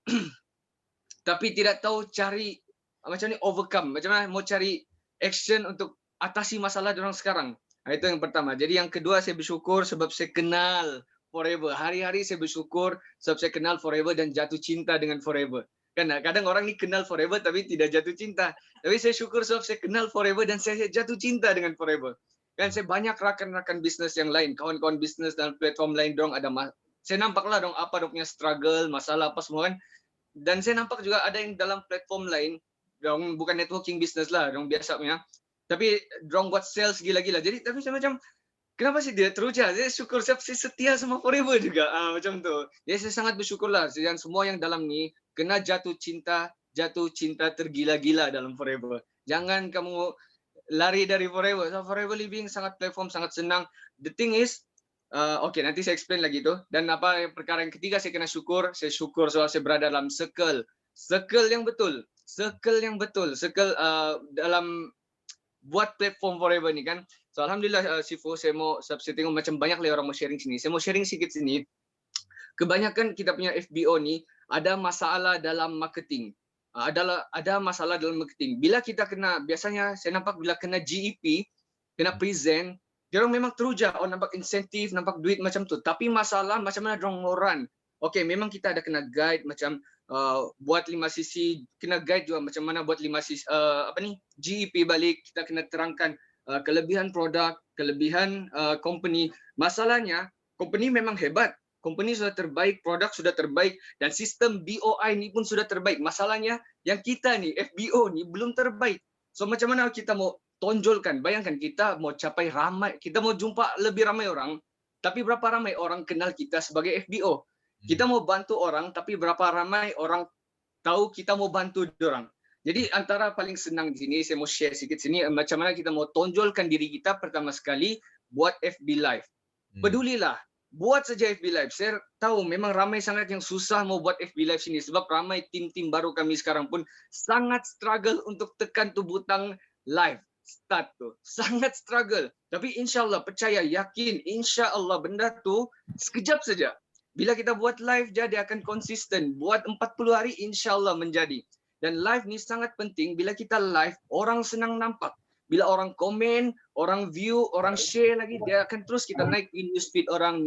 [SPEAKER 11] tapi tidak tahu cari macam ni overcome, macam mana mau cari action untuk atasi masalah orang sekarang. Itu yang pertama. Jadi yang kedua, saya bersyukur sebab saya kenal Forever. Hari-hari saya bersyukur sebab saya kenal Forever dan jatuh cinta dengan Forever. Kan kadang orang ni kenal Forever tapi tidak jatuh cinta. Tapi saya syukur sebab saya kenal Forever dan saya jatuh cinta dengan Forever. Kan saya banyak rakan-rakan bisnes yang lain, kawan-kawan bisnes dan platform lain dong ada saya nampaklah dong apa dong punya struggle, masalah apa semua kan. Dan saya nampak juga ada yang dalam platform lain, dong bukan networking business lah, dong biasa punya. Tapi dong buat sales gila-gila. Jadi tapi saya macam kenapa sih dia teruja? Saya syukur saya setia sama Forever juga. Macam tu. Jadi saya sangat bersyukurlah dan semua yang dalam ni kena jatuh cinta tergila-gila dalam Forever. Jangan kamu lari dari Forever. So, Forever Living sangat platform, sangat senang. The thing is okay, nanti saya explain lagi tu. Dan perkara yang ketiga saya kena syukur. Saya syukur sebab saya berada dalam circle yang betul. Circle dalam buat platform Forever ni kan. So alhamdulillah Sifu, saya tengok macam banyak lah orang mau sharing sini. Saya mau sharing sikit sini. Kebanyakan kita punya FBO ni ada masalah dalam marketing. Ada masalah dalam marketing. Bila kita kena, biasanya saya nampak bila kena GEP, kena present, dia orang memang teruja, nampak insentif, nampak duit macam tu. Tapi masalah macam mana dia orang run. Okay, memang kita ada kena guide macam buat 5 sisi, kena guide juga macam mana buat 5 sisi, GEP balik, kita kena terangkan kelebihan produk, kelebihan company. Masalahnya, company memang hebat. company sudah terbaik, produk sudah terbaik, dan sistem BOI ni pun sudah terbaik. Masalahnya yang kita ni, FBO ni belum terbaik. So macam mana kita mau tonjolkan? Bayangkan kita mau capai ramai, kita mau jumpa lebih ramai orang, tapi berapa ramai orang kenal kita sebagai FBO? Kita mau bantu orang, tapi berapa ramai orang tahu kita mau bantu orang? Jadi antara paling senang di sini, saya mau share sikit sini macam mana kita mau tonjolkan diri kita pertama sekali buat FB Live. Pedulilah, buat saja FB Live. Saya tahu memang ramai sangat yang susah mau buat FB Live sini sebab ramai tim-tim baru kami sekarang pun sangat struggle untuk tekan tu butang live start tu. Sangat struggle. Tapi insya-Allah percaya, yakin, insya-Allah benda tu sekejap saja. Bila kita buat live je dia akan konsisten. Buat 40 hari insya-Allah menjadi. Dan live ni sangat penting. Bila kita live, orang senang nampak. Bila orang komen, orang view, orang share lagi, dia akan terus kita naik di newsfeed orang.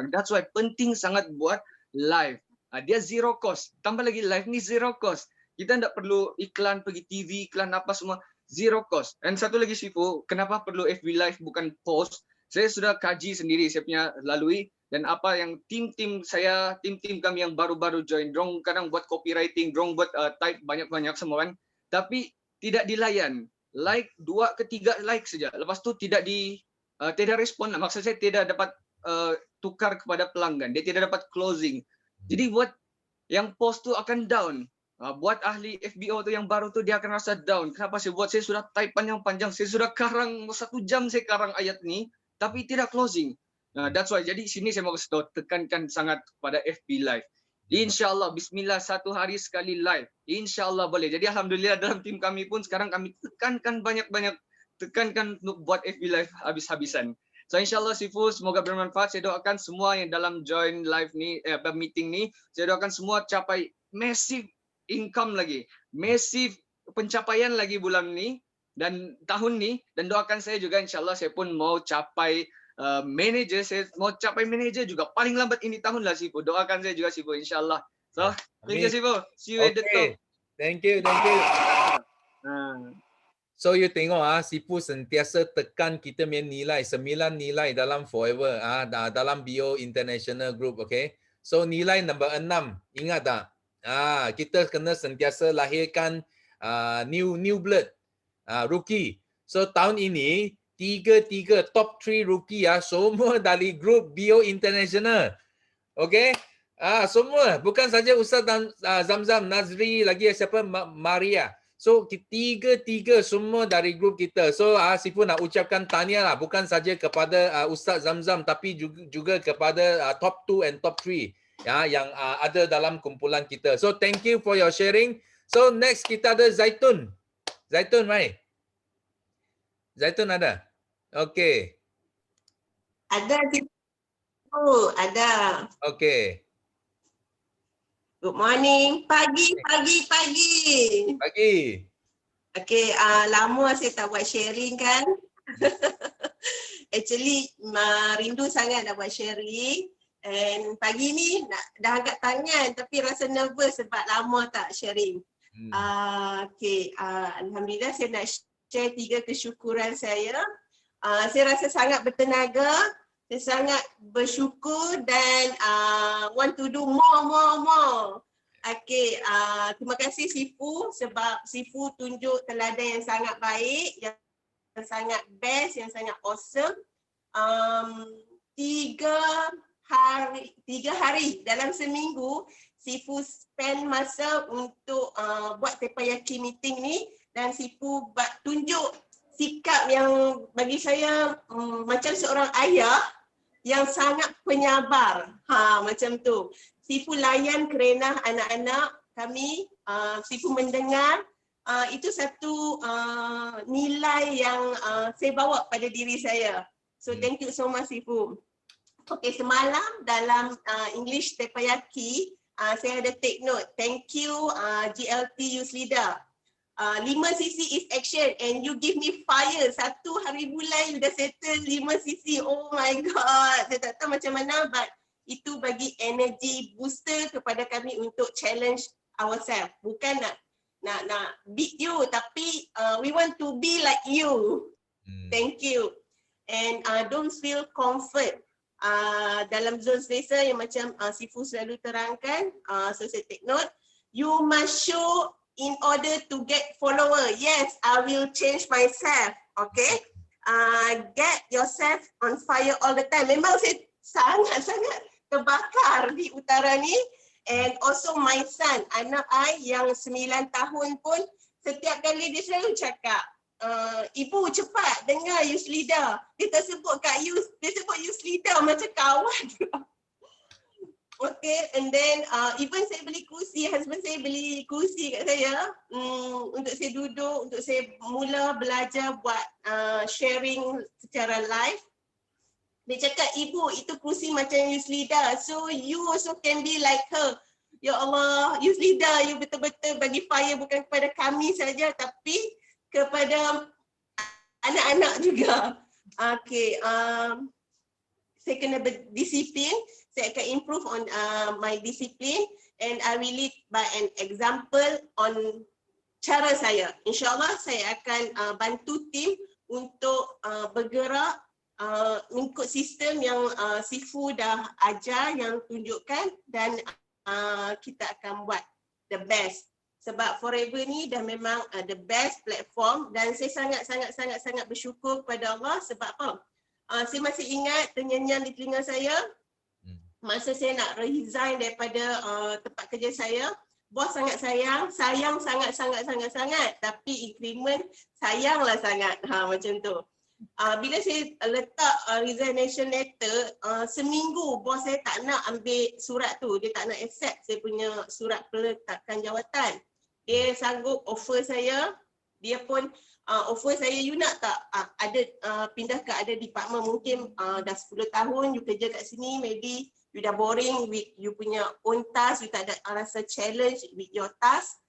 [SPEAKER 11] That's why penting sangat buat live. Dia zero cost. Tambah lagi live ni zero cost. Kita tidak perlu iklan pergi TV, iklan apa semua. Zero cost. Dan satu lagi Sifu, kenapa perlu FB Live bukan post? Saya sudah kaji sendiri, saya punya lalui. Dan apa yang tim-tim saya, tim-tim kami yang baru-baru join, dorong kadang buat copywriting, dorong buat type banyak-banyak semua kan. Tapi tidak dilayan. Like 2 ke 3 like saja. Lepas tu tidak respon. Maksud saya tidak dapat tukar kepada pelanggan. Dia tidak dapat closing. Jadi buat yang post tu akan down. Buat ahli FBO tu yang baru tu dia akan rasa down. Kenapa saya buat? Saya sudah type panjang-panjang. Saya sudah karang 1 jam saya karang ayat ni. Tapi tidak closing. That's why. Jadi sini saya mau tekankan sangat pada FB Live. InsyaAllah, bismillah 1 hari sekali live. InsyaAllah boleh. Jadi Alhamdulillah dalam tim kami pun sekarang kami tekankan banyak-banyak. Tekankan untuk buat FB Live habis-habisan. So insyaAllah Sifu, semoga bermanfaat. Saya doakan semua yang dalam join live ni, meeting ni. Saya doakan semua capai massive income lagi. Massive pencapaian lagi bulan ni. Dan tahun ni. Dan doakan saya juga insyaAllah saya pun mau capai manager, saya mau capai manager juga paling lambat ini tahun lah Sifu. Doakan saya juga Sifu insyaAllah. So, thank you Sifu. See you at the top.
[SPEAKER 2] Thank you. So you tengok Sifu sentiasa tekan kita punya nilai, 9 nilai dalam Forever dalam BO International Group, okay? So nilai number 6, ingat tak? Kita kena sentiasa lahirkan new blood, rookie. So tahun ini 3 top 3 rookie semua dari grup BO International. Okay? Semua, bukan saja Ustaz Zamzam, Nazri, lagi siapa, Maria. So 3 semua dari grup kita. So Sifu nak ucapkan tahniah lah, bukan saja kepada Ustaz Zamzam tapi juga kepada top 2 and top 3 yang ada dalam kumpulan kita. So thank you for your sharing. So next kita ada Zaitun. Zaitun, mai. Zaitun ada? Okay.
[SPEAKER 12] Ada.
[SPEAKER 2] Okay.
[SPEAKER 12] Good morning. Pagi. Okay, lama saya tak buat sharing kan. Actually, rindu sangat nak buat sharing. And pagi ni dah angkat tangan tapi rasa nervous sebab lama tak sharing. Okay, Alhamdulillah saya nak share 3 kesyukuran saya. Saya rasa sangat bertenaga, saya sangat bersyukur dan want to do more. Okay, terima kasih Sifu sebab Sifu tunjuk teladan yang sangat baik, yang sangat best, yang sangat awesome. 3 hari dalam seminggu Sifu spend masa untuk buat teppanyaki meeting ni dan Sifu tunjuk sikap yang bagi saya macam seorang ayah yang sangat penyabar. Macam tu. Sifu layan kerenah anak-anak kami, Sifu mendengar. Itu satu nilai yang saya bawa pada diri saya. So thank you so much Sifu. Okay, semalam dalam English teppanyaki, saya ada take note. Thank you GLT Youth Leader. 5cc is action and you give me fire. 1 hari bulan you dah settle 5cc. Oh my god. Saya tak tahu macam mana but itu bagi energy booster kepada kami untuk challenge ourselves. Bukan nak beat you tapi we want to be like you. Thank you. And don't feel comfort. dalam zone selesa yang macam Sifu selalu terangkan, so saya take note, you must show in order to get follower. Yes, I will change myself. Okay, get yourself on fire all the time. Memang saya sangat-sangat terbakar di utara ni. And also my son, anak I yang 9 tahun pun setiap kali dia selalu cakap, ibu cepat dengar youth leader. Dia tersebut kat youth, dia sebut youth leader macam kawan. Okay, and then even saya beli kursi, husband saya beli kursi kat saya untuk saya duduk, untuk saya mula belajar buat sharing secara live. Dia cakap, ibu itu kursi macam youth leader, so you also can be like her. Ya Allah, youth leader, you betul-betul bagi fire bukan kepada kami saja tapi kepada anak-anak juga. Okay, saya kena berdisiplin. Saya akan improve on my discipline and I will lead by an example on cara saya. InsyaAllah saya akan bantu tim untuk bergerak mengikut sistem yang Sifu dah ajar, yang tunjukkan, dan kita akan buat the best. Sebab Forever ni dah memang the best platform dan saya sangat bersyukur kepada Allah sebab apa? Saya masih ingat ternyanyian di telinga saya masa saya nak resign daripada tempat kerja saya. Bos sangat sayang sangat, tapi increment sayanglah sangat. Macam tu. Bila saya letak resignation letter, seminggu bos saya tak nak ambil surat tu. Dia tak nak accept saya punya surat peletakan jawatan. Dia sanggup offer saya, dia pun offer saya, you nak tak ada pindah ke ada department, mungkin dah 10 tahun you kerja kat sini, maybe you dah boring with you punya own task, you tak ada rasa challenge with your task,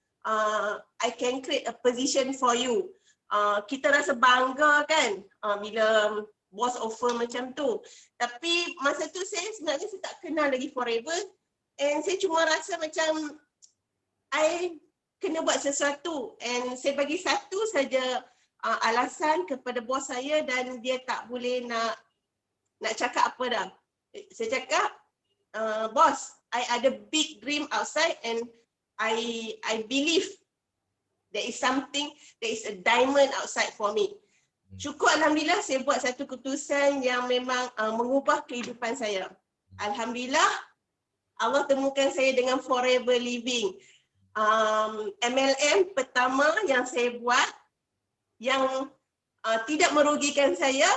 [SPEAKER 12] I can create a position for you. Kita rasa bangga kan bila bos offer macam tu. Tapi masa tu sebenarnya saya tak kenal lagi Forever and saya cuma rasa macam I kena buat sesuatu and saya bagi satu saja alasan kepada bos saya dan dia tak boleh nak cakap apa dah. Saya cakap, bos, I ada big dream outside and I believe there is something, there is a diamond outside for me. Syukur Alhamdulillah saya buat satu keputusan yang memang mengubah kehidupan saya. Alhamdulillah Allah temukan saya dengan Forever Living. MLM pertama yang saya buat yang tidak merugikan saya,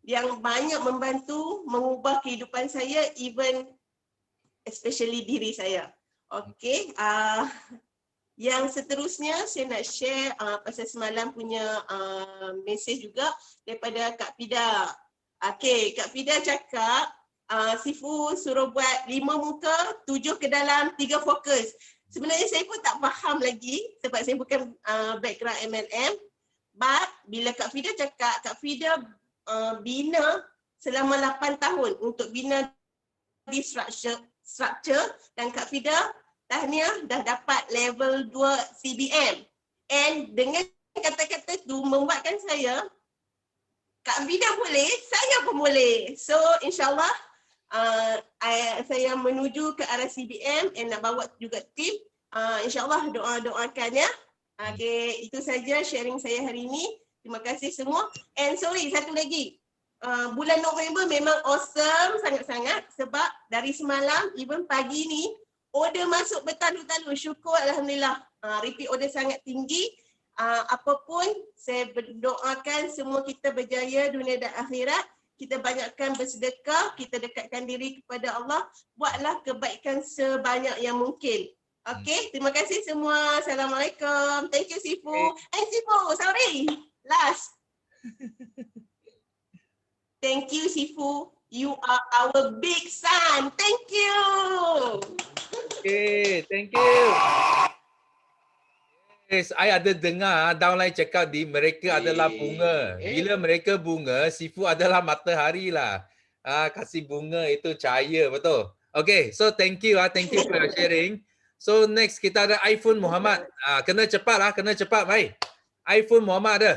[SPEAKER 12] yang banyak membantu mengubah kehidupan saya, even especially diri saya. Okay, yang seterusnya saya nak share pasal semalam punya mesej juga daripada Kak Fida. Okay, Kak Fida cakap Sifu suruh buat 5 muka, 7 ke dalam, 3 fokus. Sebenarnya saya pun tak faham lagi sebab saya bukan background MLM. But bila Kak Fida cakap, Kak Fida bina selama 8 tahun untuk bina di structure dan Kak Fida tahniah dah dapat level 2 CBM. And dengan kata-kata tu membuatkan saya, Kak Fida boleh, saya pun boleh. So insyaAllah saya menuju ke arah CBM and nak bawa juga tim. InsyaAllah doakan ya. Okay, itu saja sharing saya hari ini. Terima kasih semua. And sorry, satu lagi. Bulan November memang awesome sangat-sangat sebab dari semalam, even pagi ni, order masuk bertalu-talu. Syukur Alhamdulillah. Repeat order sangat tinggi. Apapun, saya berdoakan semua kita berjaya dunia dan akhirat. Kita banyakkan bersedekah, kita dekatkan diri kepada Allah. Buatlah kebaikan sebanyak yang mungkin. Okay, terima kasih semua. Assalamualaikum. Thank you Sifu. Sifu, sorry. Last. Thank you Sifu. You are our big son. Thank you.
[SPEAKER 2] Okay, thank you. Yes, I ada dengar downline cakap mereka adalah bunga. Bila mereka bunga, Sifu adalah matahari lah. Kasih bunga itu cahaya, betul? Okay, so thank you for your sharing. So next kita ada iPhone Muhammad. Kena cepat, baik. iPhone Muhammad ada.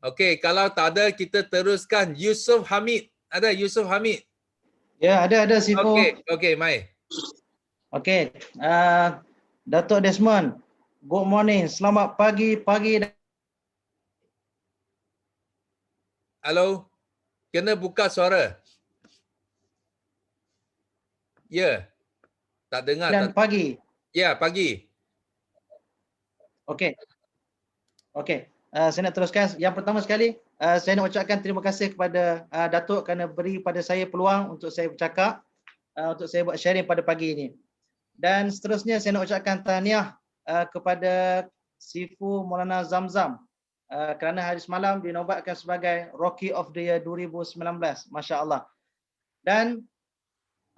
[SPEAKER 2] Okay, kalau tak ada kita teruskan Yusof Hamid. Ada Yusuf Hamid.
[SPEAKER 13] Ya, ada Sifu.
[SPEAKER 2] Okey, mai.
[SPEAKER 13] Okey. Datuk Desmond. Good morning. Selamat pagi.
[SPEAKER 2] Halo. Kena buka suara. Ya. Tak dengar.
[SPEAKER 13] Dan pagi.
[SPEAKER 2] Ya, pagi.
[SPEAKER 13] Okey. Saya nak teruskan. Yang pertama sekali, saya nak ucapkan terima kasih kepada Datuk kerana beri pada saya peluang untuk saya bercakap, untuk saya buat sharing pada pagi ini. Dan seterusnya saya nak ucapkan tahniah kepada Sifu Maulana Zamzam kerana hari semalam dinobatkan sebagai Rookie of the Year 2019. Masya Allah. Dan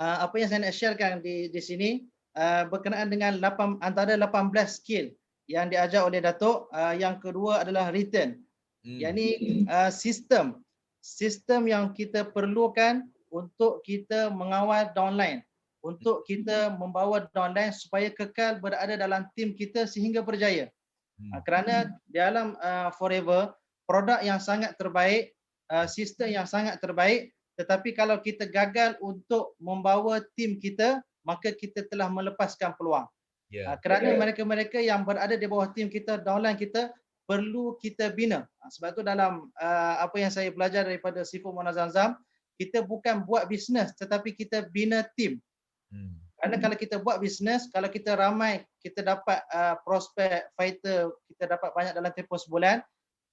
[SPEAKER 13] apa yang saya nak sharekan di sini berkenaan dengan antara 18 skill yang diajar oleh Datuk. Yang kedua adalah written. Yakni sistem yang kita perlukan untuk kita mengawal downline, untuk kita membawa downline supaya kekal berada dalam tim kita sehingga berjaya. Kerana dalam Forever, produk yang sangat terbaik, sistem yang sangat terbaik, tetapi kalau kita gagal untuk membawa tim kita, maka kita telah melepaskan peluang. Kerana mereka-mereka yang berada di bawah tim kita, downline kita, perlu kita bina. Sebab tu dalam apa yang saya belajar daripada Sifu Maulana Zamzam, kita bukan buat bisnes tetapi kita bina tim. Kerana kalau kita buat bisnes, kalau kita ramai, kita dapat prospek fighter, kita dapat banyak dalam tempoh sebulan,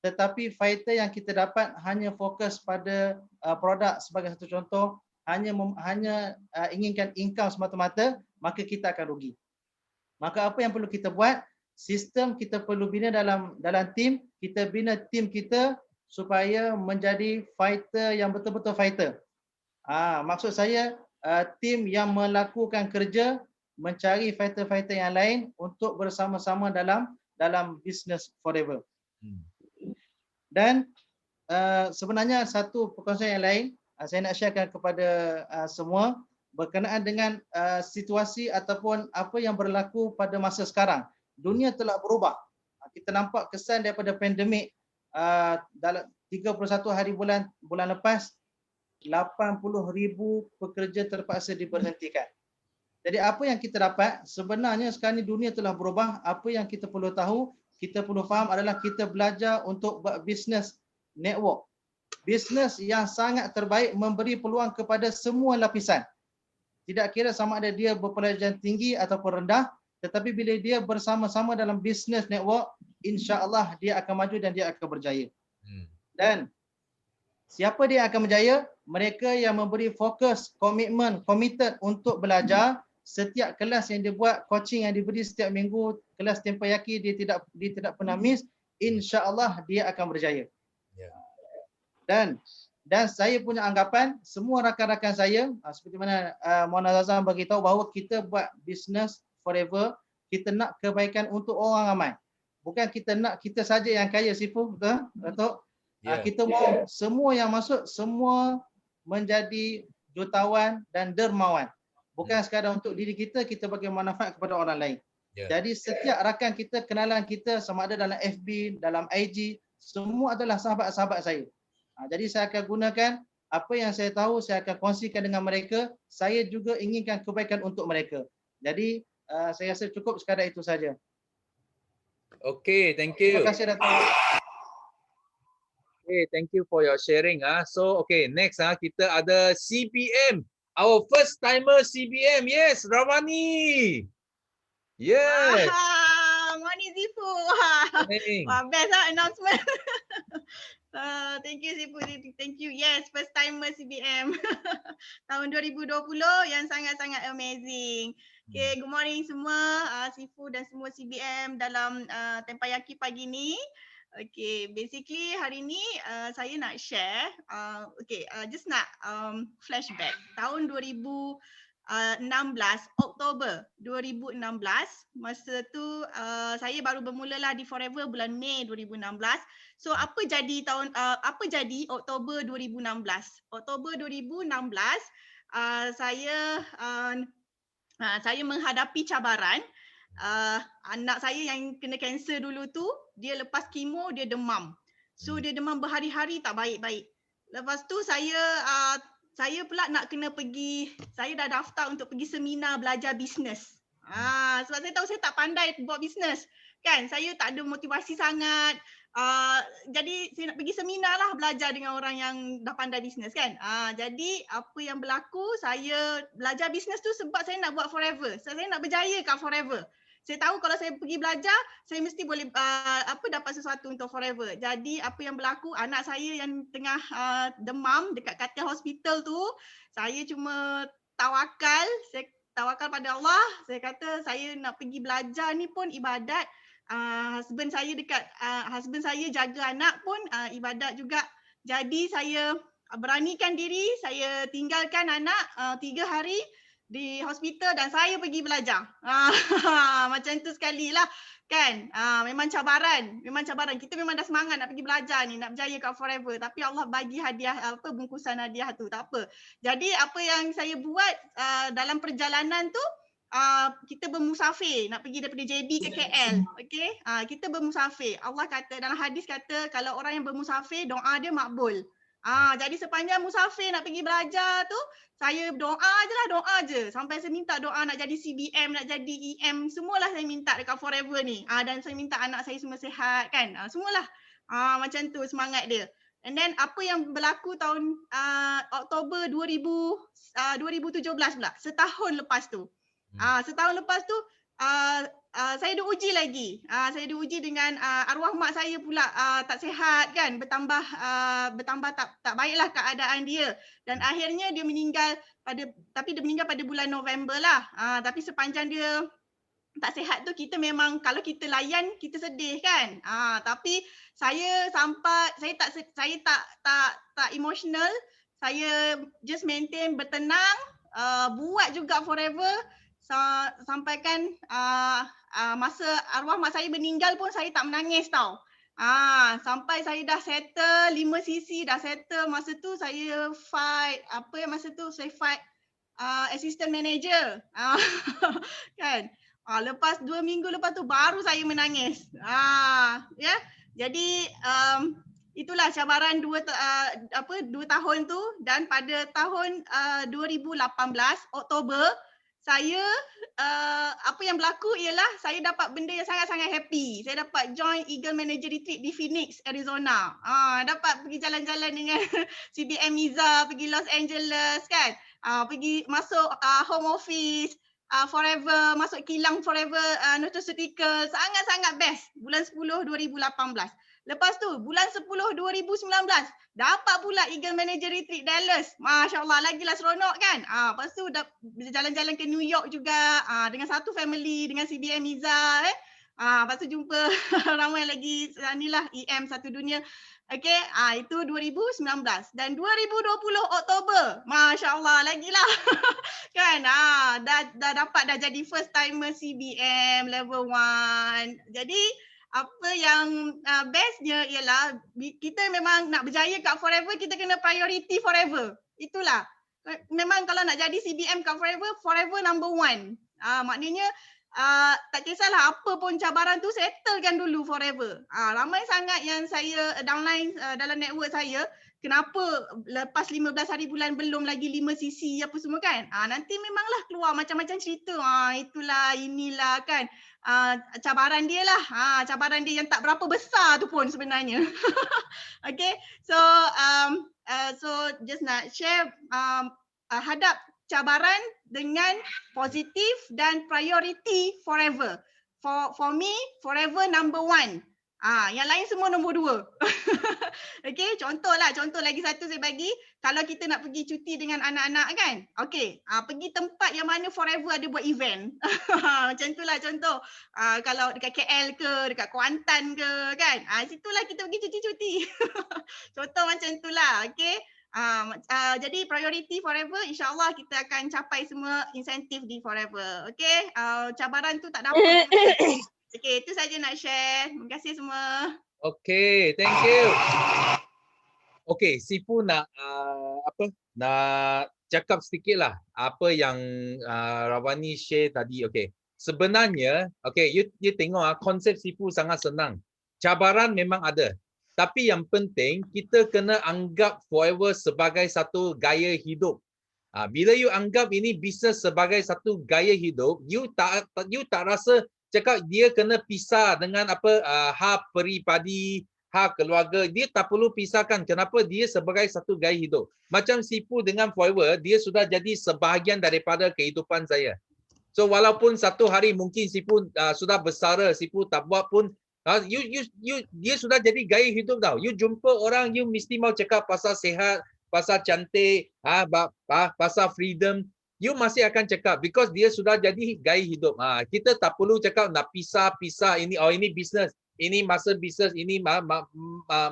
[SPEAKER 13] tetapi fighter yang kita dapat hanya fokus pada produk sebagai satu contoh, hanya inginkan income semata-mata, maka kita akan rugi. Maka apa yang perlu kita buat? Sistem kita perlu bina dalam tim, kita bina tim kita supaya menjadi fighter yang betul-betul fighter. Maksud saya tim yang melakukan kerja mencari fighter-fighter yang lain untuk bersama-sama dalam business Forever. Dan sebenarnya satu perkongsian yang lain saya nak sharekan kepada semua berkenaan dengan situasi ataupun apa yang berlaku pada masa sekarang. Dunia telah berubah. Kita nampak kesan daripada pandemik dalam 31 hari bulan lepas 80,000 pekerja terpaksa diberhentikan. Jadi apa yang kita dapat sebenarnya sekarang ni dunia telah berubah. Apa yang kita perlu tahu, kita perlu faham adalah kita belajar untuk buat business network. Bisnes yang sangat terbaik memberi peluang kepada semua lapisan. Tidak kira sama ada dia berpelajaran tinggi ataupun rendah, tetapi bila dia bersama-sama dalam business network, insya-Allah dia akan maju dan dia akan berjaya. Dan siapa dia akan berjaya? Mereka yang memberi fokus, komitmen, committed untuk belajar. Setiap kelas yang dia buat, coaching yang diberi setiap minggu, kelas tempayaki dia tidak pernah miss, insya-Allah dia akan berjaya. Dan saya punya anggapan, semua rakan-rakan saya, seperti mana Maulana Zamzam beritahu bahawa kita buat business Forever, kita nak kebaikan untuk orang ramai. Bukan kita nak kita saja yang kaya, Sifu, betul? Datuk? Kita mau semua yang masuk, semua menjadi jutawan dan dermawan. Bukan sekadar untuk diri kita, kita bagi manfaat kepada orang lain. Jadi setiap rakan kita, kenalan kita, sama ada dalam FB, dalam IG, semua adalah sahabat-sahabat saya. Jadi saya akan gunakan apa yang saya tahu, saya akan kongsikan dengan mereka. Saya juga inginkan kebaikan untuk mereka. Jadi saya rasa cukup sekadar itu saja.
[SPEAKER 2] Okay, thank you.
[SPEAKER 13] Terima kasih, Datuk.
[SPEAKER 2] Okay, thank you for your sharing. So, okay, next kita ada CBM. Our first timer CBM. Yes, Ramani. Yes.
[SPEAKER 14] Morning, Sifu.
[SPEAKER 2] Morning.
[SPEAKER 14] Wah, best announcement. Thank you, Sifu. Thank you. Yes, first timer CBM. Tahun 2020 yang sangat-sangat amazing. Okay, good morning semua, Sifu dan semua CBM dalam Tempayaki pagi ni. Okay, basically hari ni saya nak share, just nak flashback. Tahun 2016, Oktober 2016, masa tu saya baru bermulalah di Forever bulan Mei 2016. So apa jadi Oktober 2016? Oktober 2016 saya menghadapi cabaran. Anak saya yang kena kanser dulu tu, dia lepas kemo dia demam. So dia demam berhari-hari tak baik-baik. Lepas tu saya pula nak kena pergi, saya dah daftar untuk pergi seminar belajar bisnes. Sebab saya tahu saya tak pandai buat bisnes. Kan, saya tak ada motivasi sangat. Jadi saya nak pergi seminar lah belajar dengan orang yang dah pandai bisnes kan. Jadi apa yang berlaku, saya belajar bisnes tu sebab saya nak buat forever. Saya nak berjaya kat forever. Saya tahu kalau saya pergi belajar, saya mesti boleh dapat sesuatu untuk forever. Jadi apa yang berlaku, anak saya yang tengah demam dekat katil hospital tu, saya cuma tawakal, saya tawakal pada Allah. Saya kata saya nak pergi belajar ni pun ibadat. Husband saya jaga anak pun ibadat juga. Jadi saya beranikan diri, saya tinggalkan anak 3 hari di hospital dan saya pergi belajar. Macam tu sekali lah kan. Memang cabaran. Kita memang dah semangat nak pergi belajar ni, nak berjaya kat forever. Tapi Allah bagi hadiah bungkusan hadiah tu, tak apa. Jadi apa yang saya buat dalam perjalanan tu, kita bermusafir, nak pergi daripada JB ke KL. Okey, kita bermusafir. Allah kata dalam hadis kata kalau orang yang bermusafir doa dia makbul. Jadi sepanjang musafir nak pergi belajar tu, saya doa je sampai saya minta doa nak jadi CBM, nak jadi EM, semualah saya minta dekat forever ni. Dan saya minta anak saya semua sihat kan. Semualah. Macam tu semangat dia. And then apa yang berlaku tahun Oktober 2017 pula, setahun lepas tu. Setahun lepas tu saya diuji lagi. Saya diuji dengan arwah mak saya pula tak sihat kan, bertambah tak baiklah keadaan dia dan akhirnya dia meninggal pada bulan November lah. Tapi sepanjang dia tak sihat tu kita memang kalau kita layan kita sedih kan. Tapi saya tak emotional. Saya just maintain bertenang, buat juga forever. Sampaikan masa arwah mak saya meninggal pun saya tak menangis tau. Sampai saya dah settle 5 sisi dah settle, masa tu saya fight saya fight assistant manager. Kan. Lepas 2 minggu lepas tu baru saya menangis. Ya. Jadi itulah cabaran 2 tahun tu dan pada tahun 2018 Oktober saya apa yang berlaku ialah saya dapat benda yang sangat-sangat happy. Saya dapat join Eagle Manager Retreat di Phoenix, Arizona. Dapat pergi jalan-jalan dengan CBM Miza, pergi Los Angeles kan. Pergi masuk home office forever, masuk kilang forever nutraceutical. Sangat-sangat best. Bulan 10 2018. Lepas tu bulan 10 2019 dapat pula Eagle Manager Retreat Dallas. Masya Allah, lagilah seronok kan. Lepas tu dah jalan-jalan ke New York juga dengan satu family, dengan CBM Miza. Lepas tu jumpa ramai lagi inilah EM satu dunia. Okay, itu 2019. Dan 2020 Oktober, Masya Allah, lagilah. Kan, dah jadi first timer CBM level 1. Jadi, apa yang bestnya ialah kita memang nak berjaya kat forever, kita kena priority forever. Itulah. Memang kalau nak jadi CBM kat forever number 1. Maknanya tak kisahlah apa pun cabaran tu, settlekan dulu forever. Ramai sangat yang saya downline dalam network saya, kenapa lepas 15 hari bulan belum lagi 5 sisi apa semua kan. Nanti memanglah keluar macam-macam cerita. Itulah, inilah kan. Cabaran dia lah. Cabaran dia yang tak berapa besar tu pun sebenarnya. Okay. So just nak share hadap cabaran dengan positif dan priority forever. For me, forever number 1. Yang lain semua nombor 2. Okay, contoh lagi satu saya bagi. Kalau kita nak pergi cuti dengan anak-anak kan, okay, pergi tempat yang mana forever ada buat event. Macam itulah contoh. Kalau dekat KL ke, dekat Kuantan ke kan, situlah kita pergi cuti-cuti. Contoh macam itulah, okay. Jadi priority forever, insyaAllah kita akan capai semua insentif di forever. Okay, cabaran tu tak dapat. Okay, itu saja nak share. Terima kasih semua.
[SPEAKER 2] Okay, thank you. Okay, Sifu nak nak cakap sedikit lah apa yang Rawani share tadi. Okay, sebenarnya, okay, you tengok konsep Sifu sangat senang. Cabaran memang ada, Tapi yang penting kita kena anggap forever sebagai satu gaya hidup. Bila you anggap ini bisnes sebagai satu gaya hidup, you tak rasa cakap dia kena pisah dengan hak peribadi, hak keluarga. Dia tak perlu pisahkan. Kenapa? Dia sebagai satu gaya hidup. Macam Sifu dengan forever, dia sudah jadi sebahagian daripada kehidupan saya. So walaupun satu hari mungkin Sifu sudah bersara, Sifu tak buat pun, dia sudah jadi gaya hidup tau. You jumpa orang, you mesti mau cakap pasal sehat, pasal cantik, pasal freedom, you masih akan cakap because dia sudah jadi gaya hidup. Kita tak perlu cakap nak pisah ini, ini bisnes, ini masa bisnes, ini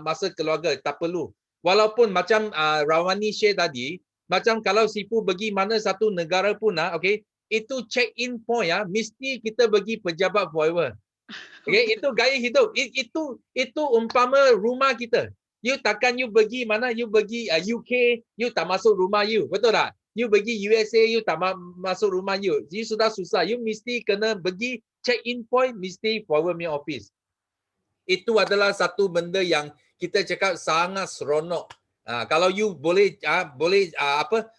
[SPEAKER 2] masa keluarga, tak perlu. Walaupun macam Rawani share tadi, macam kalau Sifu pergi mana satu negara pun, okay, itu check in point mesti kita bagi pejabat forever. Okay, itu gaya hidup. Itu umpama rumah kita. You takkan you pergi mana, you pergi UK, you tak masuk rumah you. Betul tak? You pergi USA, you tak masuk rumah you. You sudah susah. You mesti kena pergi check in point, mesti forever punya office. Itu adalah satu benda yang kita cakap sangat seronok. Kalau you boleh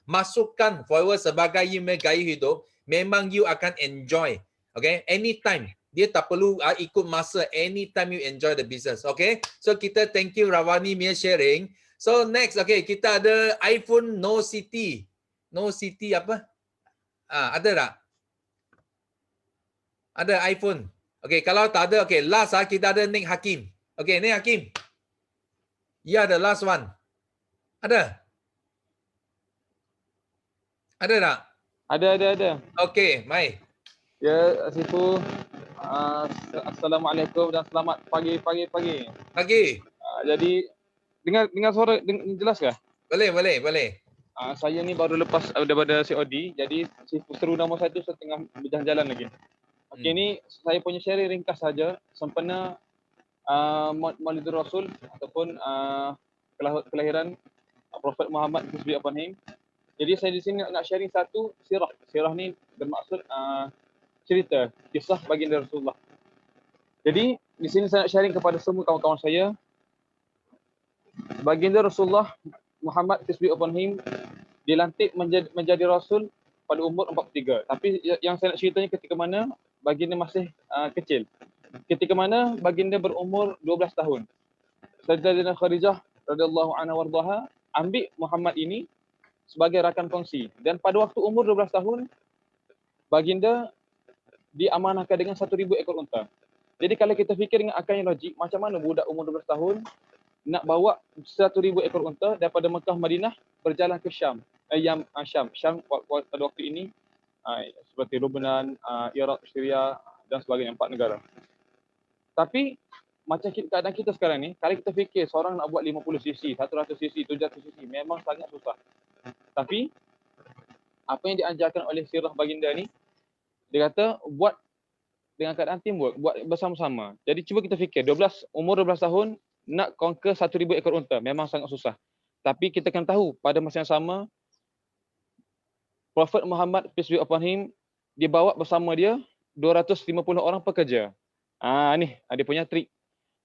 [SPEAKER 2] masukkan forever sebagai you punya gaya hidup, memang you akan enjoy. Okay? Anytime. Dia tak perlu ikut masa, anytime you enjoy the business. Okay, so kita thank you Rawani punya sharing. So next, okay, kita ada iPhone No City. No City apa? Ada tak? Ada iPhone. Okay, kalau tak ada, okay, last kita ada Nick Hakim. Okay, Nick Hakim. Ya, the last one. Ada? Ada tak?
[SPEAKER 15] Ada.
[SPEAKER 2] Okay, mai.
[SPEAKER 15] Ya, Sifu. Assalamualaikum dan selamat pagi.
[SPEAKER 2] Pagi.
[SPEAKER 15] Jadi dengar suara jelas kah?
[SPEAKER 2] Boleh.
[SPEAKER 15] Saya ni baru lepas daripada COD, jadi Sifu seru nama saya tu setengah berjalan lagi. Okey, ni saya punya sharing ringkas saja sempena Maulidur Rasul ataupun kelahiran Prophet Muhammad peace upon him. Jadi saya di sini nak sharing satu sirah. Sirah ni bermaksud cerita, kisah baginda Rasulullah. Jadi di sini saya nak sharing kepada semua kawan-kawan saya. Baginda Rasulullah Muhammad peace be upon him dilantik menjadi rasul pada umur 43. Tapi yang saya nak ceritanya ketika mana baginda masih kecil. Ketika mana baginda berumur 12 tahun. Sayyidatina Khadijah radhiyallahu anha wardaha ambil Muhammad ini sebagai rakan kongsi, dan pada waktu umur 12 tahun baginda diamanahkan dengan 1,000 ekor unta. Jadi kalau kita fikir dengan akal yang logik, macam mana budak umur 12 tahun nak bawa 1,000 ekor unta daripada Mekah Madinah berjalan ke Syam. Syam pada waktu ini seperti Lebanon, Iraq, Syria dan sebagainya, 4 negara. Tapi macam keadaan kita sekarang ni, kalau kita fikir seorang nak buat 50 cc, 100 cc, 700 cc memang sangat susah. Tapi apa yang diajarkan oleh sirah baginda ni, dia kata buat dengan keadaan teamwork, buat bersama-sama. Jadi cuba kita fikir, umur 12 tahun nak conquer 1,000 ekor unta memang sangat susah. Tapi kita kan tahu pada masa yang sama Prophet Muhammad peace be upon him dibawa bersama dia 250 orang pekerja. Ni dia punya trik.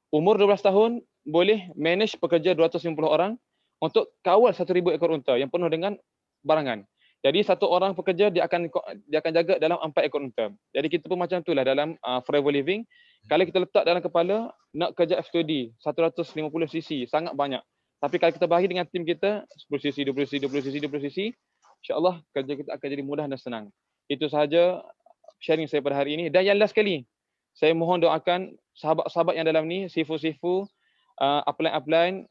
[SPEAKER 15] Umur 12 tahun boleh manage pekerja 250 orang untuk kawal 1,000 ekor unta yang penuh dengan barangan. Jadi satu orang pekerja dia akan jaga dalam 4 ekor unta. Jadi kita pun macam itulah dalam forever living. Kalau kita letak dalam kepala nak kerja F2D 150 cc sangat banyak. Tapi kalau kita bahagi dengan tim kita 10 cc, 20 cc, 20 cc, 20 cc, insya-Allah kerja kita akan jadi mudah dan senang. Itu sahaja sharing saya pada hari ini. Dan yang last sekali, saya mohon doakan sahabat-sahabat yang dalam ni, sifu-sifu, upline-upline,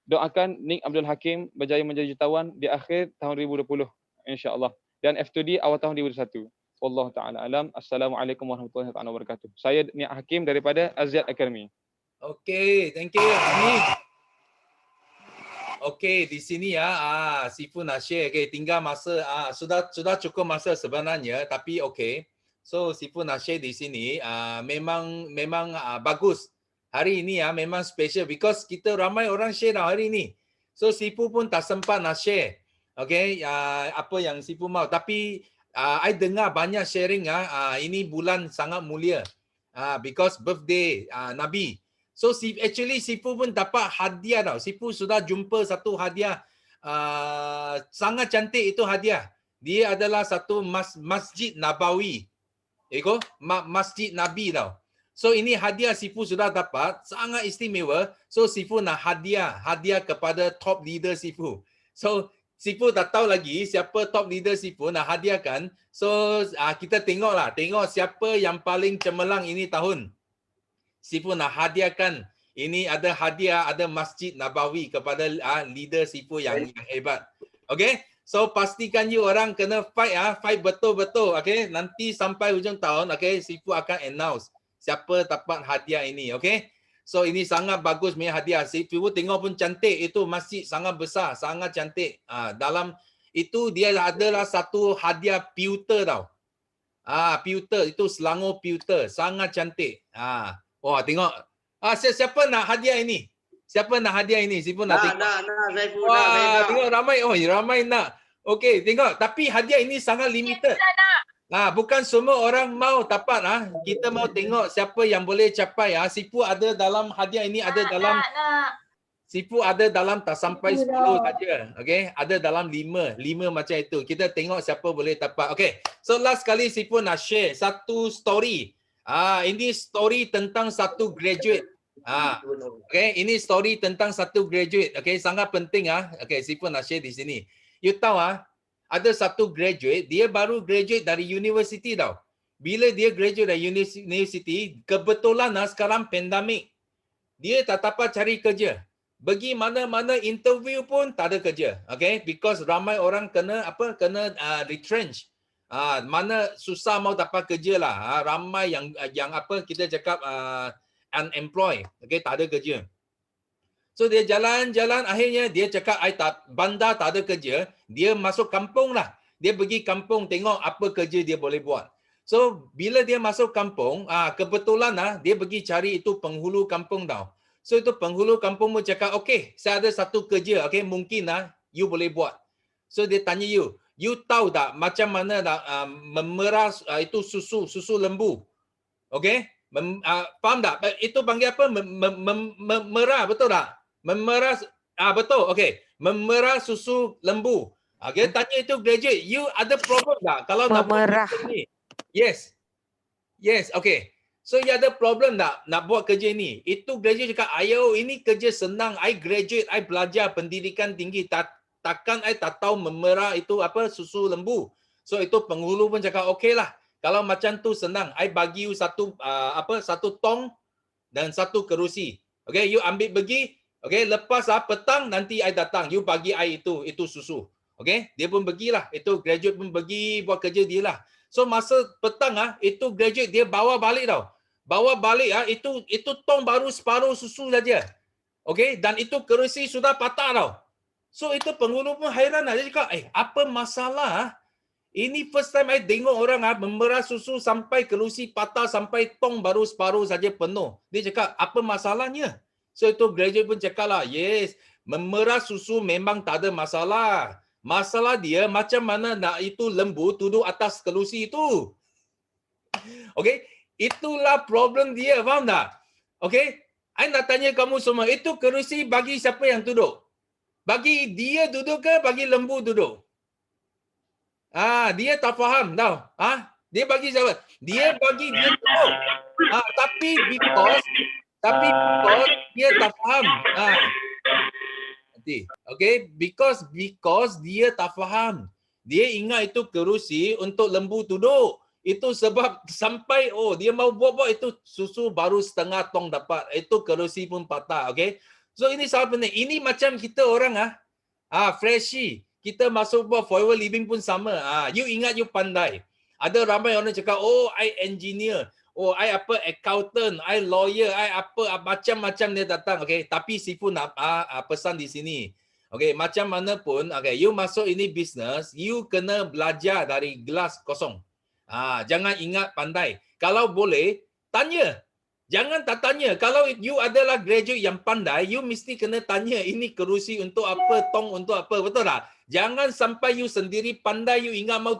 [SPEAKER 15] doakan Nick Abdul Hakim berjaya menjadi jutawan di akhir tahun 2020 insya-Allah, dan F2D awal tahun 2021. Wallahu taala alam. Assalamualaikum warahmatullahi wabarakatuh. Saya Nick Hakim daripada Aziad Academy.
[SPEAKER 2] Okay, thank you. Okay, di sini Sifu nak share. Okay, tinggal masa sudah cukup masa sebenarnya, tapi okay. So Sifu nak share di sini memang bagus. Hari ini memang special because kita ramai orang share hari ini. So Sifu pun tak sempat nak share. Okay, apa yang Sifu mau. Tapi I dengar banyak sharing ini bulan sangat mulia because birthday Nabi. So actually Sifu pun dapat hadiah tau. Sifu sudah jumpa satu hadiah sangat cantik itu hadiah. Dia adalah satu Masjid Nabawi. Masjid Nabi tau. So ini hadiah Sifu sudah dapat, sangat istimewa. So Sifu nak hadiah kepada top leader Sifu. So Sifu tak tahu lagi siapa top leader Sifu nak hadiahkan. So kita tengok siapa yang paling cemerlang ini tahun. Sifu nak hadiahkan. Ini ada hadiah, ada Masjid Nabawi kepada leader Sifu yang hebat. Okay? So pastikan you orang kena fight betul-betul. Okay? Nanti sampai hujung tahun, okay, Sifu akan announce siapa dapat hadiah ini. Okay? So ini sangat bagus punya hadiah. Sifu tengok pun cantik. Itu masjid sangat besar, sangat cantik. Dalam itu dia adalah satu hadiah pewter tau. Pewter itu selangor pewter, sangat cantik. Wah, tengok. Siapa nak hadiah ini? Siapa nak hadiah ini? Sifu nak tengok. Wah, tengok ramai nak. Okey, tengok. Tapi hadiah ini sangat limited. Bukan semua orang mau dapat. Kita mau tengok siapa yang boleh capai. Sifu ada dalam hadiah ini, ada dalam Sifu ada dalam tak sampai 10 saja. Okey, ada dalam 5 macam itu. Kita tengok siapa boleh dapat. Okey. So last kali Sifu nak share satu story. Ini story tentang satu graduate. Okay, ini story tentang satu graduate. Okay, sangat penting. Okay, Sifu nak share di sini. You tahu ada satu graduate, dia baru graduate dari university tau. Bila dia graduate dari university, kebetulan sekarang pandemik. Dia tak dapat cari kerja. Pergi mana-mana interview pun tak ada kerja. Okay, because ramai orang kena retrench. Mana susah mau dapat kerja lah. Ramai yang kita cakap unemployed. Okay, tak ada kerja. So dia jalan-jalan, akhirnya dia cakap bandar tak ada kerja. Dia masuk kampung lah. Dia pergi kampung tengok apa kerja dia boleh buat. So bila dia masuk kampung, kebetulan dia pergi cari itu penghulu kampung tau. So itu penghulu kampung pun cakap, okay, saya ada satu kerja, okay, mungkin you boleh buat. So dia tanya you tahu tak macam mana memerah itu susu lembu? Okay? Faham tak? Itu panggil apa? Memerah, betul tak? Memerah, betul, okay. Memerah susu lembu. Okay, tanya itu graduate, you ada problem tak? Kalau nak buat kerja ni? Yes, okay. So you ada problem tak nak buat kerja ni? Itu graduate cakap, ayo ini kerja senang. I graduate, I belajar pendidikan tinggi. Takkan I tak tahu memerah itu apa susu lembu. So itu penghulu pun cakap, okay lah. Kalau macam tu senang, I bagi you satu tong dan satu kerusi. Okay, you ambil pergi. Okay, lepas petang nanti I datang. You bagi I itu susu. Okay, dia pun pergilah. Itu graduate pun pergi buat kerja dia lah. So masa petang itu graduate dia bawa balik tau. Bawa balik itu tong baru separuh susu saja. Okay, dan itu kerusi sudah patah tau. So itu penghulu pun hairan lah. Dia cakap, apa masalah? Ini first time I tengok orang memerah susu sampai kerusi patah, sampai tong baru separuh saja penuh. Dia cakap, apa masalahnya? So itu graduate pun cakap lah, yes, memerah susu memang tak ada masalah. Masalah dia macam mana nak itu lembu duduk atas kerusi itu. Okay, itulah problem dia, faham tak? Okay, I nak tanya kamu semua, itu kerusi bagi siapa yang duduk? Bagi dia duduk ke bagi lembu duduk? Dia tak faham tau. Dia bagi siapa? Dia bagi dia duduk. Tapi because dia tak faham. Okay, because dia tak faham. Dia ingat itu kerusi untuk lembu duduk. Itu sebab sampai dia mau buat itu susu baru setengah tong dapat. Itu kerusi pun patah. Okay. So ini sangat penting. Ini macam kita orang freshie. Kita masuk buat forever living pun sama. You ingat you pandai. Ada ramai orang cakap, I engineer. I accountant, I lawyer, I macam-macam dia datang. Okay, tapi Sifu nak pesan di sini. Okay, macam mana pun, okay, you masuk ini business, you kena belajar dari gelas kosong. Jangan ingat pandai. Kalau boleh, tanya. Jangan tak tanya. Kalau you adalah graduate yang pandai, you mesti kena tanya ini kerusi untuk apa, tong untuk apa, betul tak? Jangan sampai you sendiri pandai, you ingat mau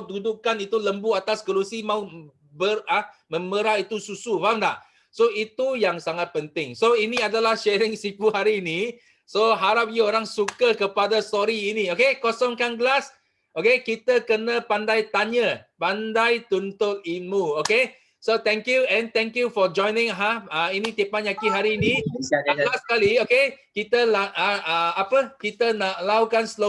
[SPEAKER 2] dudukkan itu lembu atas kerusi, mau memerah itu susu, faham tak? So itu yang sangat penting. So ini adalah sharing Sifu hari ini. So harap you orang suka kepada story ini. Okay, kosongkan gelas. Okay, kita kena pandai tanya, pandai tuntut ilmu. Okay, so thank you and thank you for joining. Ini Teppanyaki hari ini. Last sekali, okay, kita kita nak lakukan slogan.